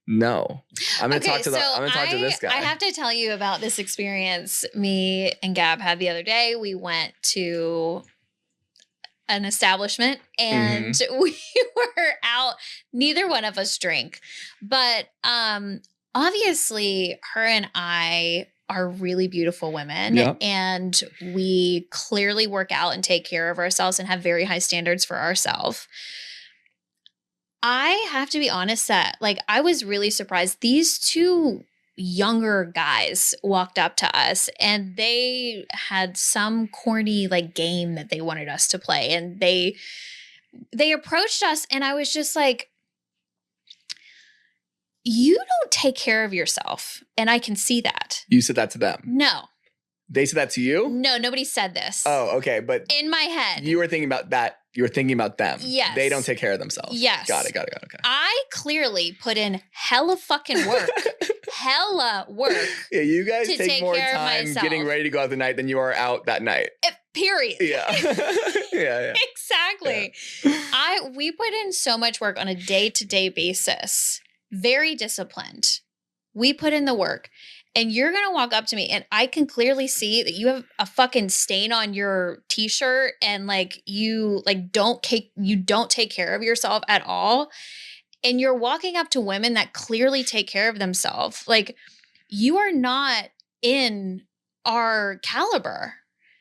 Speaker 2: no, I'm going to talk to this guy.
Speaker 1: I have to tell you about this experience me and Gab had the other day. We went to an establishment and we were out. Neither one of us drink, but obviously her and I are really beautiful women and we clearly work out and take care of ourselves and have very high standards for ourselves. I have to be honest that like I was really surprised. These two younger guys walked up to us and they had some corny like game that they wanted us to play. And they approached us and I was just like, you don't take care of yourself. And I can see that.
Speaker 2: You said that to them?
Speaker 1: No.
Speaker 2: They said that to you?
Speaker 1: No, nobody said this.
Speaker 2: Oh, okay. But
Speaker 1: in my head.
Speaker 2: You were thinking about that. You were thinking about them.
Speaker 1: Yes.
Speaker 2: They don't take care of themselves.
Speaker 1: Yes.
Speaker 2: Got it. Okay.
Speaker 1: I clearly put in hella fucking work. Hella work.
Speaker 2: Yeah, you guys take more time getting ready to go out the night than you are out that night.
Speaker 1: Period.
Speaker 2: Yeah. yeah.
Speaker 1: Exactly. Yeah. We put in so much work on a day-to-day basis. Very disciplined. We put in the work. and you're going to walk up to me and I can clearly see that you have a fucking stain on your t-shirt and like you don't take care of yourself at all. And you're walking up to women that clearly take care of themselves. Like, you are not in our caliber.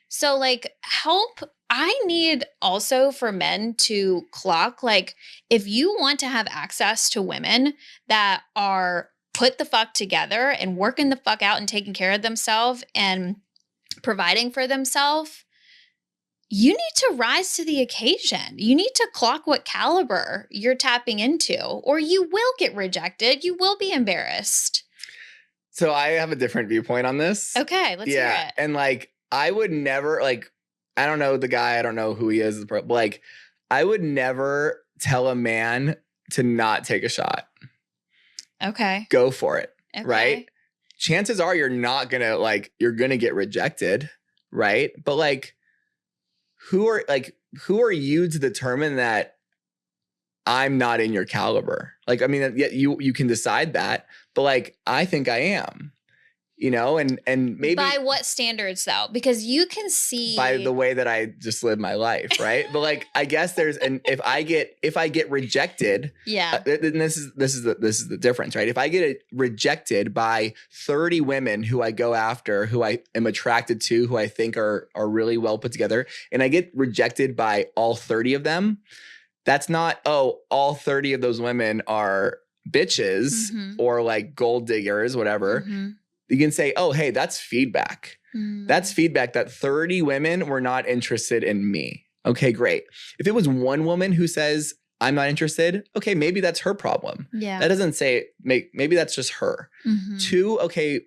Speaker 1: So like, help. I need also for men to clock, like, if you want to have access to women that are put the fuck together and working the fuck out and taking care of themselves and providing for themselves, you need to rise to the occasion. You need to clock what caliber you're tapping into, or you will get rejected. You will be embarrassed.
Speaker 2: So I have a different viewpoint on this.
Speaker 1: Okay, let's hear it.
Speaker 2: And like, I would never, like, I don't know the guy. I don't know who he is. But like, I would never tell a man to not take a shot.
Speaker 1: Okay.
Speaker 2: Go for it.
Speaker 1: Okay.
Speaker 2: Right? Chances are you're not going to, like, you're going to get rejected. Right? But like, who are you to determine that I'm not in your caliber? Like, I mean, you can decide that, but like, I think I am, you know, and maybe
Speaker 1: by what standards though? Because you can see
Speaker 2: by the way that I just live my life. Right. But like, I guess if I get rejected,
Speaker 1: yeah,
Speaker 2: then this is the difference, right? If I get rejected by 30 women who I go after, who I am attracted to, who I think are really well put together, and I get rejected by all 30 of them, that's not, oh, all 30 of those women are bitches or like gold diggers, whatever. You can say, oh, hey, that's feedback. That's feedback that 30 women were not interested in me. Okay, great. If it was one woman who says, I'm not interested, okay, maybe that's her problem.
Speaker 1: Yeah.
Speaker 2: That doesn't say, maybe that's just her. 2, okay,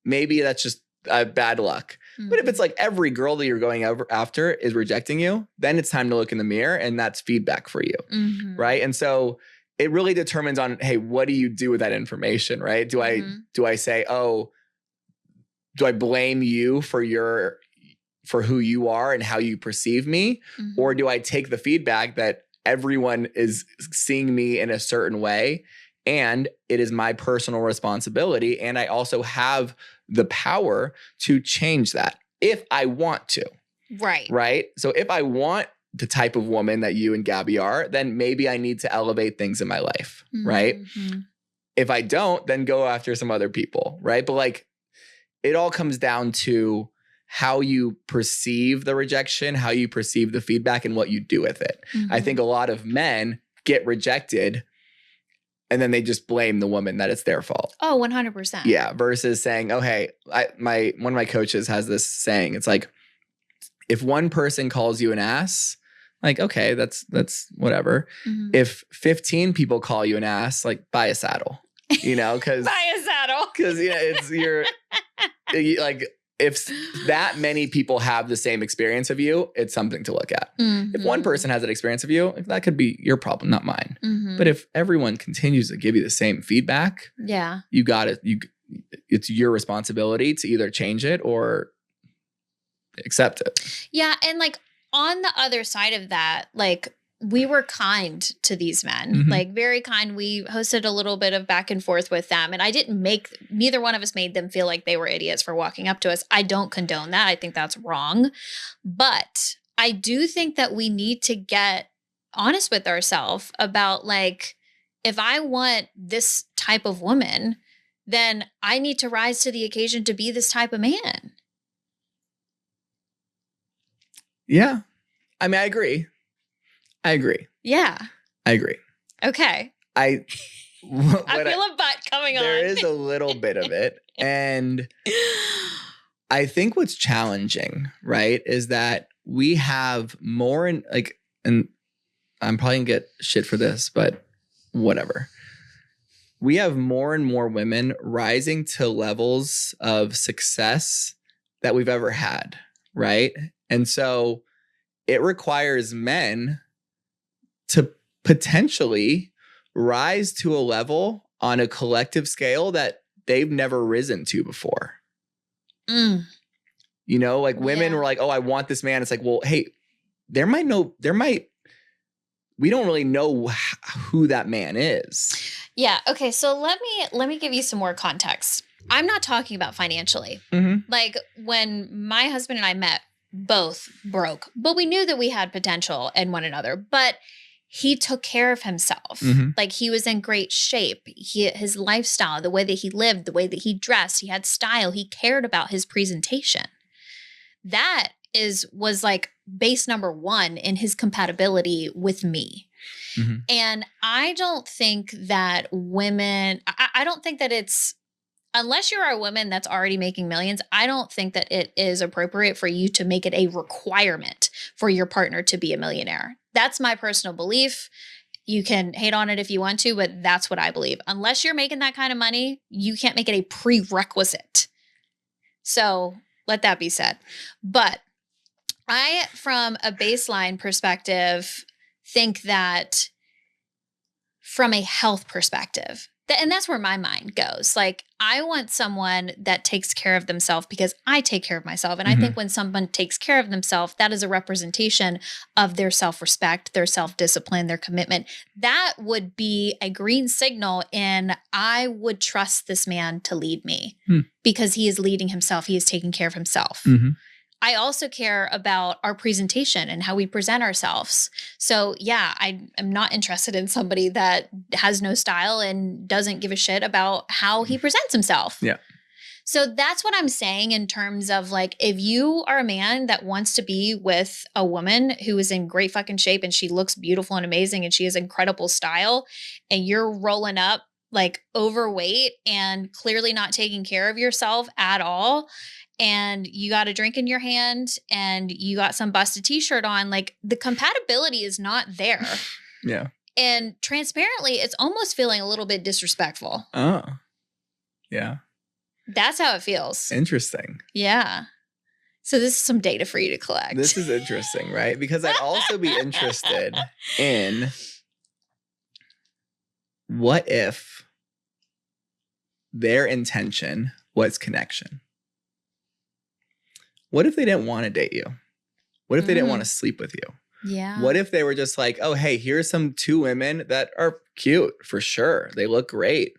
Speaker 2: maybe that's just bad luck. But if it's like every girl that you're going after is rejecting you, then it's time to look in the mirror, and that's feedback for you. Right. And so it really determines on, hey, what do you do with that information? Right. Do I say, oh, do I blame you for who you are and how you perceive me? Or do I take the feedback that everyone is seeing me in a certain way, and it is my personal responsibility, and I also have the power to change that if I want to.
Speaker 1: Right.
Speaker 2: Right. So if I want the type of woman that you and Gabby are, then maybe I need to elevate things in my life. Right. If I don't, then go after some other people. Right. But like, it all comes down to how you perceive the rejection, how you perceive the feedback, and what you do with it. I think a lot of men get rejected and then they just blame the woman that it's their fault.
Speaker 1: Oh, 100%.
Speaker 2: Yeah. Versus saying, oh, hey, one of my coaches has this saying. It's like, if one person calls you an ass, like, okay, that's whatever. If 15 people call you an ass, like, buy a saddle, you know, because
Speaker 1: buy a saddle.
Speaker 2: Because like, if that many people have the same experience of you, it's something to look at. If one person has that experience of you, that could be your problem, not mine. But if everyone continues to give you the same feedback,
Speaker 1: yeah,
Speaker 2: you got it. It's your responsibility to either change it or accept it.
Speaker 1: Yeah. And like, on the other side of that, like, we were kind to these men, like very kind. We hosted a little bit of back and forth with them, and neither one of us made them feel like they were idiots for walking up to us. I don't condone that. I think that's wrong. But I do think that we need to get honest with ourselves about, like, if I want this type of woman, then I need to rise to the occasion to be this type of man.
Speaker 2: Yeah. I mean, I agree.
Speaker 1: Yeah.
Speaker 2: I agree.
Speaker 1: Okay.
Speaker 2: I feel
Speaker 1: a butt coming on.
Speaker 2: There is a little bit of it. And I think what's challenging, right, is that we have more and I'm probably gonna get shit for this, but whatever. We have more and more women rising to levels of success that we've ever had, right? And so it requires men to potentially rise to a level on a collective scale that they've never risen to before. You know, like women were like, oh, I want this man. It's like, well, hey, we don't really know who that man is.
Speaker 1: Yeah. Okay. So let me give you some more context. I'm not talking about financially.
Speaker 2: Mm-hmm.
Speaker 1: Like when my husband and I met, both broke, but we knew that we had potential in one another. But he took care of himself.
Speaker 2: Mm-hmm.
Speaker 1: Like he was in great shape. His lifestyle, the way that he lived, the way that he dressed, he had style. He cared about his presentation. That was like base number one in his compatibility with me.
Speaker 2: Mm-hmm.
Speaker 1: And I don't think that women, I don't think that it's, unless you're a woman that's already making millions, I don't think that it is appropriate for you to make it a requirement for your partner to be a millionaire. That's my personal belief. You can hate on it if you want to, but that's what I believe. Unless you're making that kind of money, you can't make it a prerequisite. So let that be said. But I, from a baseline perspective, think that from a health perspective, and that's where my mind goes. Like, I want someone that takes care of themselves because I take care of myself. And I think when someone takes care of themselves, that is a representation of their self-respect, their self-discipline, their commitment. That would be a green signal, and I would trust this man to lead me because he is leading himself. He is taking care of himself.
Speaker 2: Mm-hmm.
Speaker 1: I also care about our presentation and how we present ourselves. So yeah, I am not interested in somebody that has no style and doesn't give a shit about how he presents himself.
Speaker 2: Yeah.
Speaker 1: So that's what I'm saying in terms of like, if you are a man that wants to be with a woman who is in great fucking shape and she looks beautiful and amazing and she has incredible style, and you're rolling up like overweight and clearly not taking care of yourself at all, and you got a drink in your hand and you got some busted t-shirt on, like the compatibility is not there.
Speaker 2: Yeah.
Speaker 1: And transparently, it's almost feeling a little bit disrespectful.
Speaker 2: Oh, yeah.
Speaker 1: That's how it feels.
Speaker 2: Interesting.
Speaker 1: Yeah. So this is some data for you to collect.
Speaker 2: This is interesting, right? Because I'd also be interested in what if their intention was connection? What if they didn't want to date you? What if they didn't want to sleep with you?
Speaker 1: Yeah.
Speaker 2: What if they were just like, oh, hey, here's some two women that are cute for sure. They look great.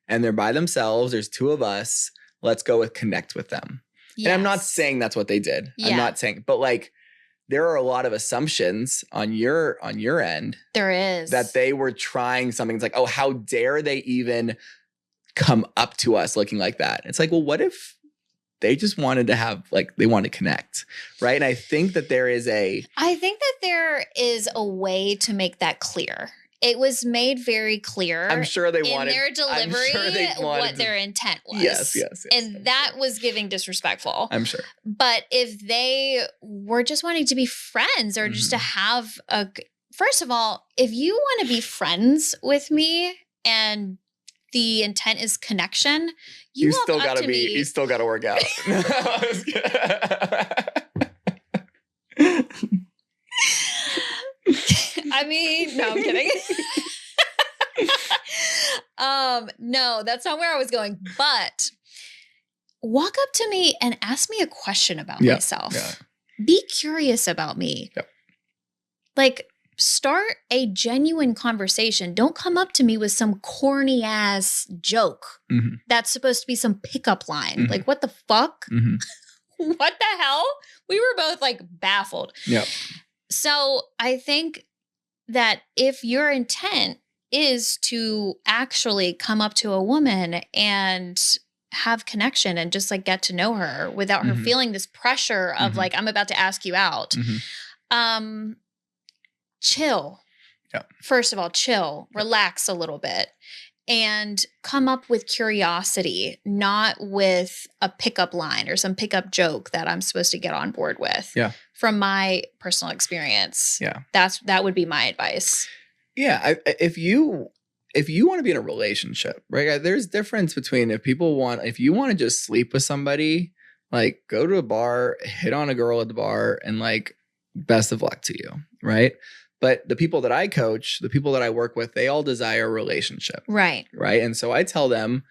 Speaker 2: And they're by themselves. There's two of us. Let's go with connect with them.
Speaker 1: Yes.
Speaker 2: And I'm not saying that's what they did.
Speaker 1: Yeah.
Speaker 2: I'm not saying, but like there are a lot of assumptions on your end.
Speaker 1: There is.
Speaker 2: That they were trying something. It's like, oh, how dare they even come up to us looking like that? It's like, well, what if they just wanted to have, like, they want to connect, right? And I think that there is a
Speaker 1: way to make that clear. It was made very clear.
Speaker 2: I'm sure they wanted
Speaker 1: in their delivery what their intent was.
Speaker 2: Yes.
Speaker 1: And that was giving disrespectful.
Speaker 2: I'm sure.
Speaker 1: But if they were just wanting to be friends or just to have first of all, if you want to be friends with me and the intent is connection, you
Speaker 2: still gotta you still gotta work out.
Speaker 1: I mean, no, I'm kidding. No, that's not where I was going. But walk up to me and ask me a question about myself. Yeah. Be curious about me.
Speaker 2: Yep.
Speaker 1: Like, start a genuine conversation. Don't come up to me with some corny ass joke that's supposed to be some pickup line. Like, what the fuck? What the hell? We were both like baffled.
Speaker 2: Yeah.
Speaker 1: So I think that if your intent is to actually come up to a woman and have connection and just like get to know her without her feeling this pressure of like, I'm about to ask you out. Chill.
Speaker 2: Yeah.
Speaker 1: First of all, chill, relax a little bit, and come up with curiosity, not with a pickup line or some pickup joke that I'm supposed to get on board with.
Speaker 2: Yeah.
Speaker 1: From my personal experience.
Speaker 2: Yeah.
Speaker 1: That would be my advice.
Speaker 2: Yeah. If you want to be in a relationship, right? There's difference between if you want to just sleep with somebody, like go to a bar, hit on a girl at the bar, and like best of luck to you, right? But the people that I coach, the people that I work with, they all desire a relationship.
Speaker 1: Right.
Speaker 2: Right. And so I tell them,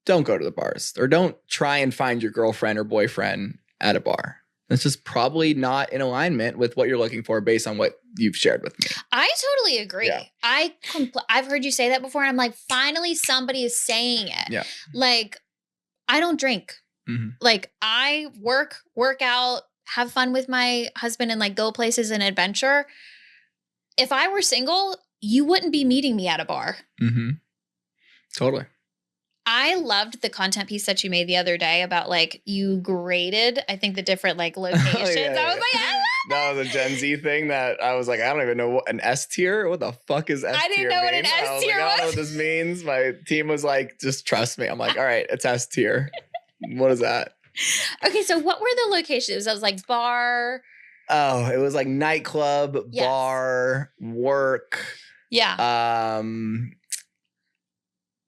Speaker 2: don't go to the bars or don't try and find your girlfriend or boyfriend at a bar. That's just probably not in alignment with what you're looking for based on what you've shared with me.
Speaker 1: I totally agree. Yeah. I've heard you say that before, and I'm like, finally somebody is saying it.
Speaker 2: Yeah.
Speaker 1: Like, I don't drink.
Speaker 2: Mhm.
Speaker 1: Like I work out, have fun with my husband and like go places and adventure. If I were single, you wouldn't be meeting me at a bar.
Speaker 2: Mhm. Totally.
Speaker 1: I loved the content piece that you made the other day about like you graded, I think the different like locations. I was like, I love
Speaker 2: that was a Gen Z thing that I was like, I don't even know what an S tier. What the fuck is S tier?
Speaker 1: I didn't know what an S tier
Speaker 2: I don't know
Speaker 1: was.
Speaker 2: what this means. My team was like, just trust me. I'm like, all right, it's S tier. What is that?
Speaker 1: Okay, so what were the locations? I was like bar.
Speaker 2: Oh, it was like nightclub,
Speaker 1: Yes.
Speaker 2: bar, work.
Speaker 1: Yeah.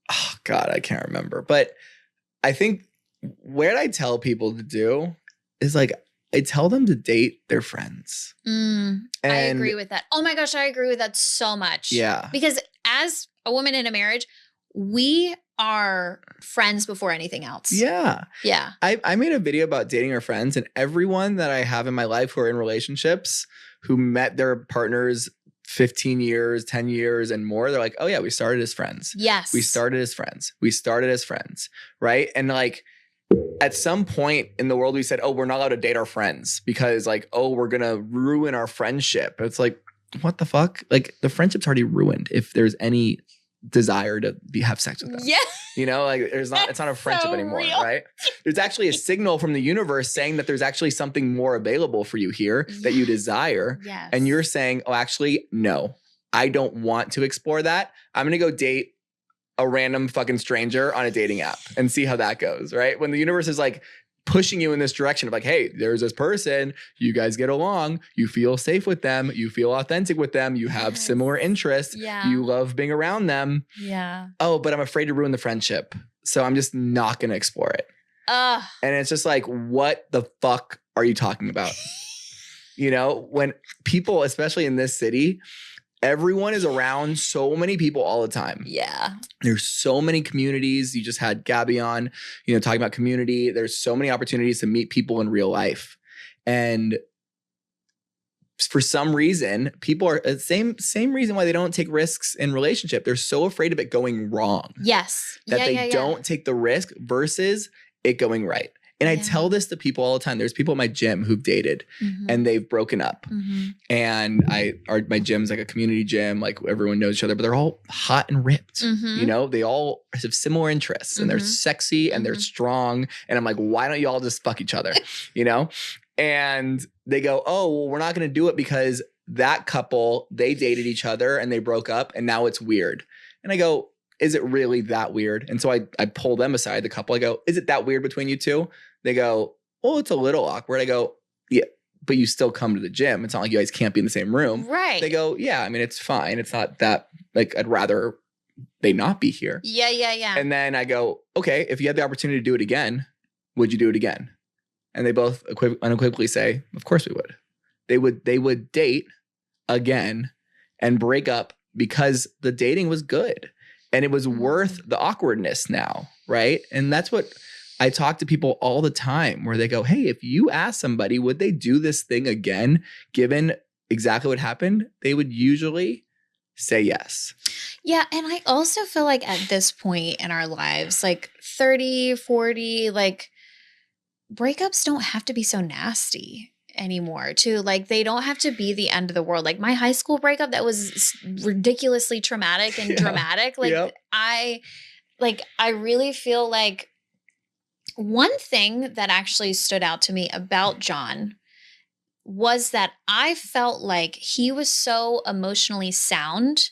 Speaker 2: Oh God, I can't remember. But I think what I tell people to do is like, I tell them to date their friends.
Speaker 1: I agree with that. Oh my gosh, I agree with that so much.
Speaker 2: Yeah.
Speaker 1: Because as a woman in a marriage, we are friends before anything else.
Speaker 2: Yeah.
Speaker 1: Yeah.
Speaker 2: I made a video about dating our friends, and everyone that I have in my life who are in relationships who met their partners 15 years, 10 years and more, they're like, oh yeah, we started as friends.
Speaker 1: Yes.
Speaker 2: We started as friends. We started as friends. Right. And like at some point in the world, we said, oh, we're not allowed to date our friends because like, oh, we're going to ruin our friendship. It's like, what the fuck? Like the friendship's already ruined if there's any desire to have sex with them.
Speaker 1: Yeah.
Speaker 2: You know, like it's not a friendship
Speaker 1: so
Speaker 2: anymore,
Speaker 1: real.
Speaker 2: right? There's actually a signal from the universe saying that there's actually something more available for you here that you desire.
Speaker 1: Yes.
Speaker 2: And you're saying, oh, actually, no, I don't want to explore that. I'm going to go date a random fucking stranger on a dating app and see how that goes, right? When the universe is like pushing you in this direction of like, hey, there's this person, you guys get along, you feel safe with them, you feel authentic with them, you have similar interests, you love being around them.
Speaker 1: Yeah.
Speaker 2: Oh, but I'm afraid to ruin the friendship. So I'm just not going to explore it. And it's just like, what the fuck are you talking about? You know, when people, especially in this city, everyone is around so many people all the time.
Speaker 1: Yeah.
Speaker 2: There's so many communities. You just had Gabby on, you know, talking about community. There's so many opportunities to meet people in real life. And for some reason, people are the same reason why they don't take risks in relationship. They're so afraid of it going wrong.
Speaker 1: Yes.
Speaker 2: That they don't take the risk versus it going right. And I tell this to people all the time. There's people at my gym who've dated and they've broken up. And my gym's like a community gym, like everyone knows each other, but they're all hot and ripped. You know, they all have similar interests and they're sexy and they're strong. And I'm like, why don't you all just fuck each other? You know? And they go, oh, well, we're not going to do it because that couple, they dated each other and they broke up and now it's weird. And I go, is it really that weird? And so I pull them aside, the couple. I go, is it that weird between you two? They go, oh, it's a little awkward. I go, yeah, but you still come to the gym. It's not like you guys can't be in the same room.
Speaker 1: Right.
Speaker 2: They go, yeah, I mean, it's fine. It's not that, like, I'd rather they not be here.
Speaker 1: Yeah.
Speaker 2: And then I go, okay, if you had the opportunity to do it again, would you do it again? And they both unequivocally say, of course we would. They would date again and break up because the dating was good. And it was worth the awkwardness now, right? And that's what I talk to people all the time where they go, hey, if you ask somebody, would they do this thing again, given exactly what happened? They would usually say yes.
Speaker 1: Yeah. And I also feel like at this point in our lives, like 30, 40, like breakups don't have to be so nasty anymore too. Like they don't have to be the end of the world. Like my high school breakup, that was ridiculously traumatic and dramatic. Like I really feel like one thing that actually stood out to me about John was that I felt like he was so emotionally sound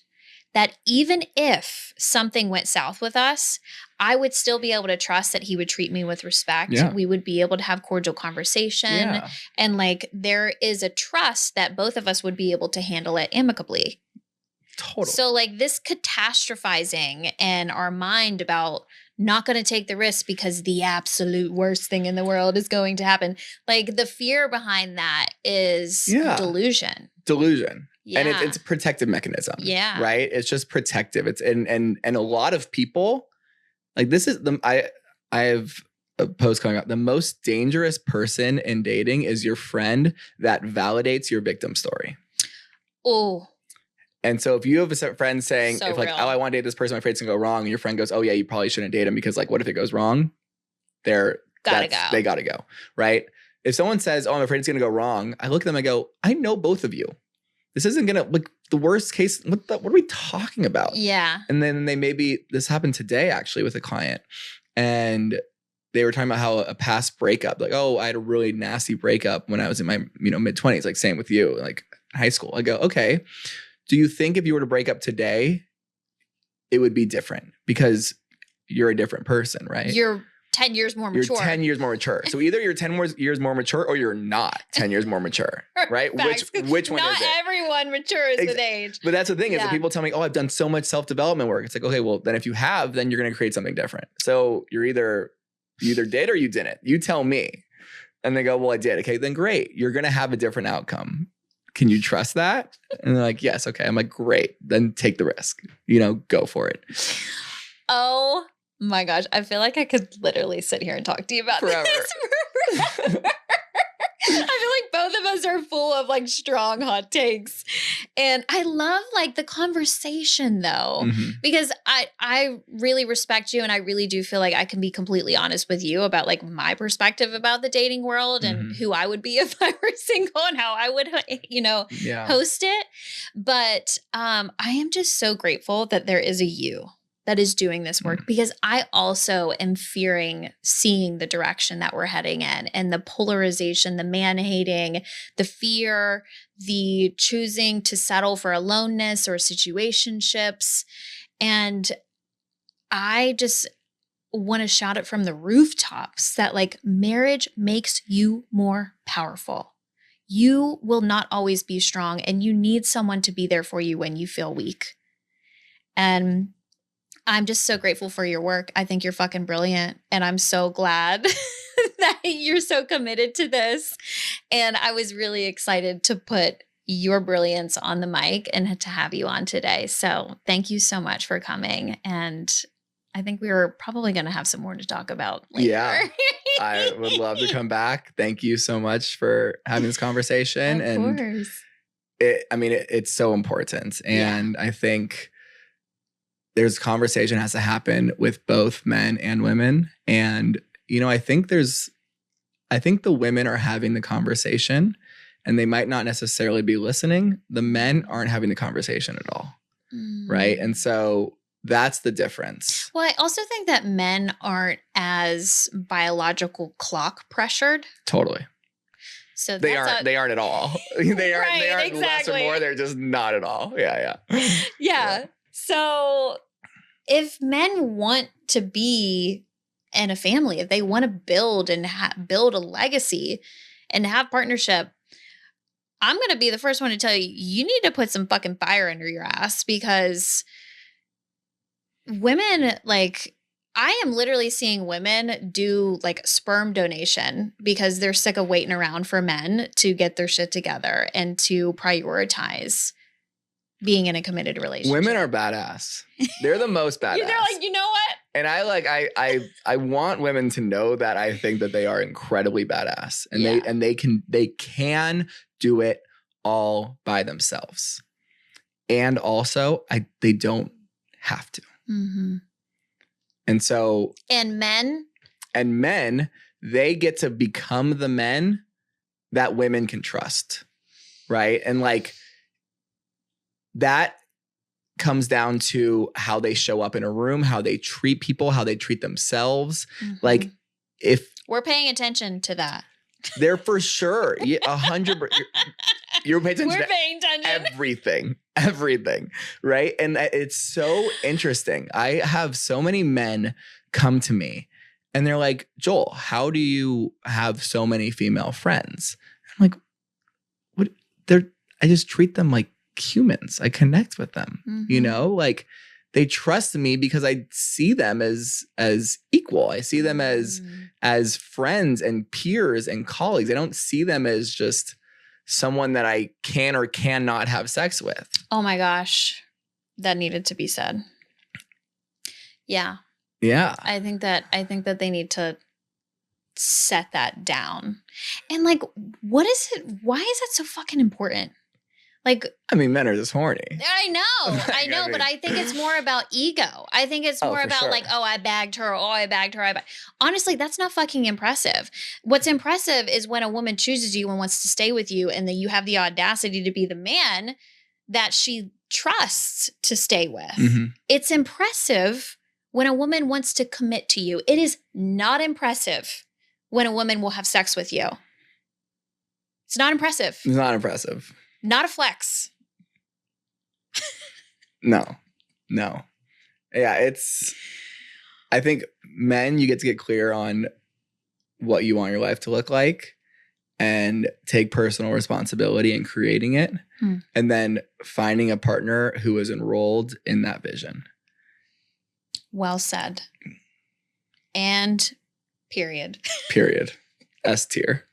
Speaker 1: that even if something went south with us, I would still be able to trust that he would treat me with respect.
Speaker 2: Yeah.
Speaker 1: We would be able to have cordial conversation.
Speaker 2: Yeah.
Speaker 1: And like there is a trust that both of us would be able to handle it amicably.
Speaker 2: Totally.
Speaker 1: So like this catastrophizing in our mind about not going to take the risk because the absolute worst thing in the world is going to happen. Like the fear behind that is delusion.
Speaker 2: Yeah. And it's a protective mechanism.
Speaker 1: Yeah.
Speaker 2: Right. It's just protective. It's and a lot of people like this is I have a post coming up. The most dangerous person in dating is your friend that validates your victim story.
Speaker 1: Oh.
Speaker 2: And so if you have a friend saying,
Speaker 1: So
Speaker 2: if like,
Speaker 1: real.
Speaker 2: oh, I want to date this person, I'm afraid it's gonna go wrong. And your friend goes, oh yeah, you probably shouldn't date him because like, what if it goes wrong?
Speaker 1: Gotta
Speaker 2: they
Speaker 1: go.
Speaker 2: gotta go. Right. If someone says, oh, I'm afraid it's going to go wrong, I look at them and go, I know both of you. This isn't going to, like, the worst case. What are we talking about?
Speaker 1: Yeah.
Speaker 2: And then this happened today actually with a client, and they were talking about how a past breakup, like, oh, I had a really nasty breakup when I was in my, mid 20s, like same with you, like high school. I go, okay, do you think if you were to break up today, it would be different because you're a different person, right?
Speaker 1: You're 10 years more mature.
Speaker 2: You're 10 years more mature. So either you're 10 years more mature or you're not 10 years more mature, right? Which one is it?
Speaker 1: Not everyone matures with age.
Speaker 2: But that's the thing is that people tell me, oh, I've done so much self-development work. It's like, okay, well, then if you have, then you're going to create something different. So you either did or you didn't. You tell me. And they go, well, I did. Okay, then great. You're going to have a different outcome. Can you trust that? And they're like, yes. Okay. I'm like, great. Then take the risk, go for it.
Speaker 1: Oh my gosh. I feel like I could literally sit here and talk to you about
Speaker 2: Forever.
Speaker 1: this forever. I feel like both of us are full of like strong hot takes. And I love like the conversation though, because I really respect you and I really do feel like I can be completely honest with you about like my perspective about the dating world and who I would be if I were single and how I would, host it. But I am just so grateful that there is a you that is doing this work because I also am fearing seeing the direction that we're heading in and the polarization, the man-hating, the fear, the choosing to settle for aloneness or situationships. And I just want to shout it from the rooftops that like marriage makes you more powerful. You will not always be strong and you need someone to be there for you when you feel weak. And I'm just so grateful for your work. I think you're fucking brilliant. And I'm so glad that you're so committed to this. And I was really excited to put your brilliance on the mic and to have you on today. So thank you so much for coming. And I think we were probably going to have some more to talk about later.
Speaker 2: Yeah, I would love to come back. Thank you so much for having this conversation.
Speaker 1: Of course.
Speaker 2: It's so important. And I think there's conversation has to happen with both men and women. And, I think the women are having the conversation and they might not necessarily be listening. The men aren't having the conversation at all. Right. And so that's the difference.
Speaker 1: Well, I also think that men aren't as biological clock pressured.
Speaker 2: Totally.
Speaker 1: So
Speaker 2: they aren't at all. They aren't
Speaker 1: exactly.
Speaker 2: less or more. They're just not at all. Yeah.
Speaker 1: So if men want to be in a family, if they want to build and build a legacy and have partnership, I'm going to be the first one to tell you, you need to put some fucking fire under your ass because women, like, I am literally seeing women do like sperm donation because they're sick of waiting around for men to get their shit together and to prioritize being in a committed relationship.
Speaker 2: Women are badass. They're the most badass.
Speaker 1: They're like, you know what?
Speaker 2: And I want women to know that I think that they are incredibly badass and they can do it all by themselves. And also they don't have to. And so
Speaker 1: and men,
Speaker 2: they get to become the men that women can trust. Right. And like that comes down to how they show up in a room, how they treat people, how they treat themselves. Like if
Speaker 1: we're paying attention to that.
Speaker 2: They're for sure. 100%. You're paying attention
Speaker 1: We're paying attention.
Speaker 2: Everything. Right. And it's so interesting. I have so many men come to me and they're like, Joel, how do you have so many female friends? I'm like, what? I just treat them like humans. I connect with them, like they trust me because I see them as equal. I see them as friends and peers and colleagues. I don't see them as just someone that I can or cannot have sex with.
Speaker 1: Oh my gosh. That needed to be said. Yeah.
Speaker 2: Yeah.
Speaker 1: I think that they need to set that down. And like, what is it? Why is that so fucking important? Like,
Speaker 2: I mean, men are just horny.
Speaker 1: I know, but I think it's more about ego. I think it's more about like, oh, I bagged her. Oh, I bagged her. Honestly, that's not fucking impressive. What's impressive is when a woman chooses you and wants to stay with you, and then you have the audacity to be the man that she trusts to stay with.
Speaker 2: Mm-hmm.
Speaker 1: It's impressive when a woman wants to commit to you. It is not impressive when a woman will have sex with you. It's not impressive.
Speaker 2: It's not impressive.
Speaker 1: Not a flex.
Speaker 2: No. Yeah, I think men, you get to get clear on what you want your life to look like and take personal responsibility in creating it. And then finding a partner who is enrolled in that vision.
Speaker 1: Well said. And period.
Speaker 2: S tier.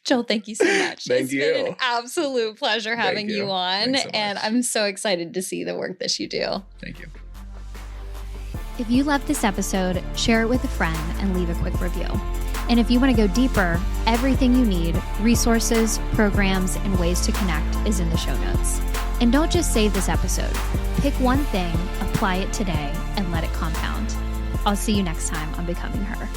Speaker 1: Joel, thank you so much.
Speaker 2: Thank you.
Speaker 1: It's been an absolute pleasure having you on.
Speaker 2: So
Speaker 1: and I'm so excited to see the work that you do.
Speaker 2: Thank you.
Speaker 1: If you loved this episode, share it with a friend and leave a quick review. And if you want to go deeper, everything you need, resources, programs, and ways to connect is in the show notes. And don't just save this episode. Pick one thing, apply it today, and let it compound. I'll see you next time on Becoming Her.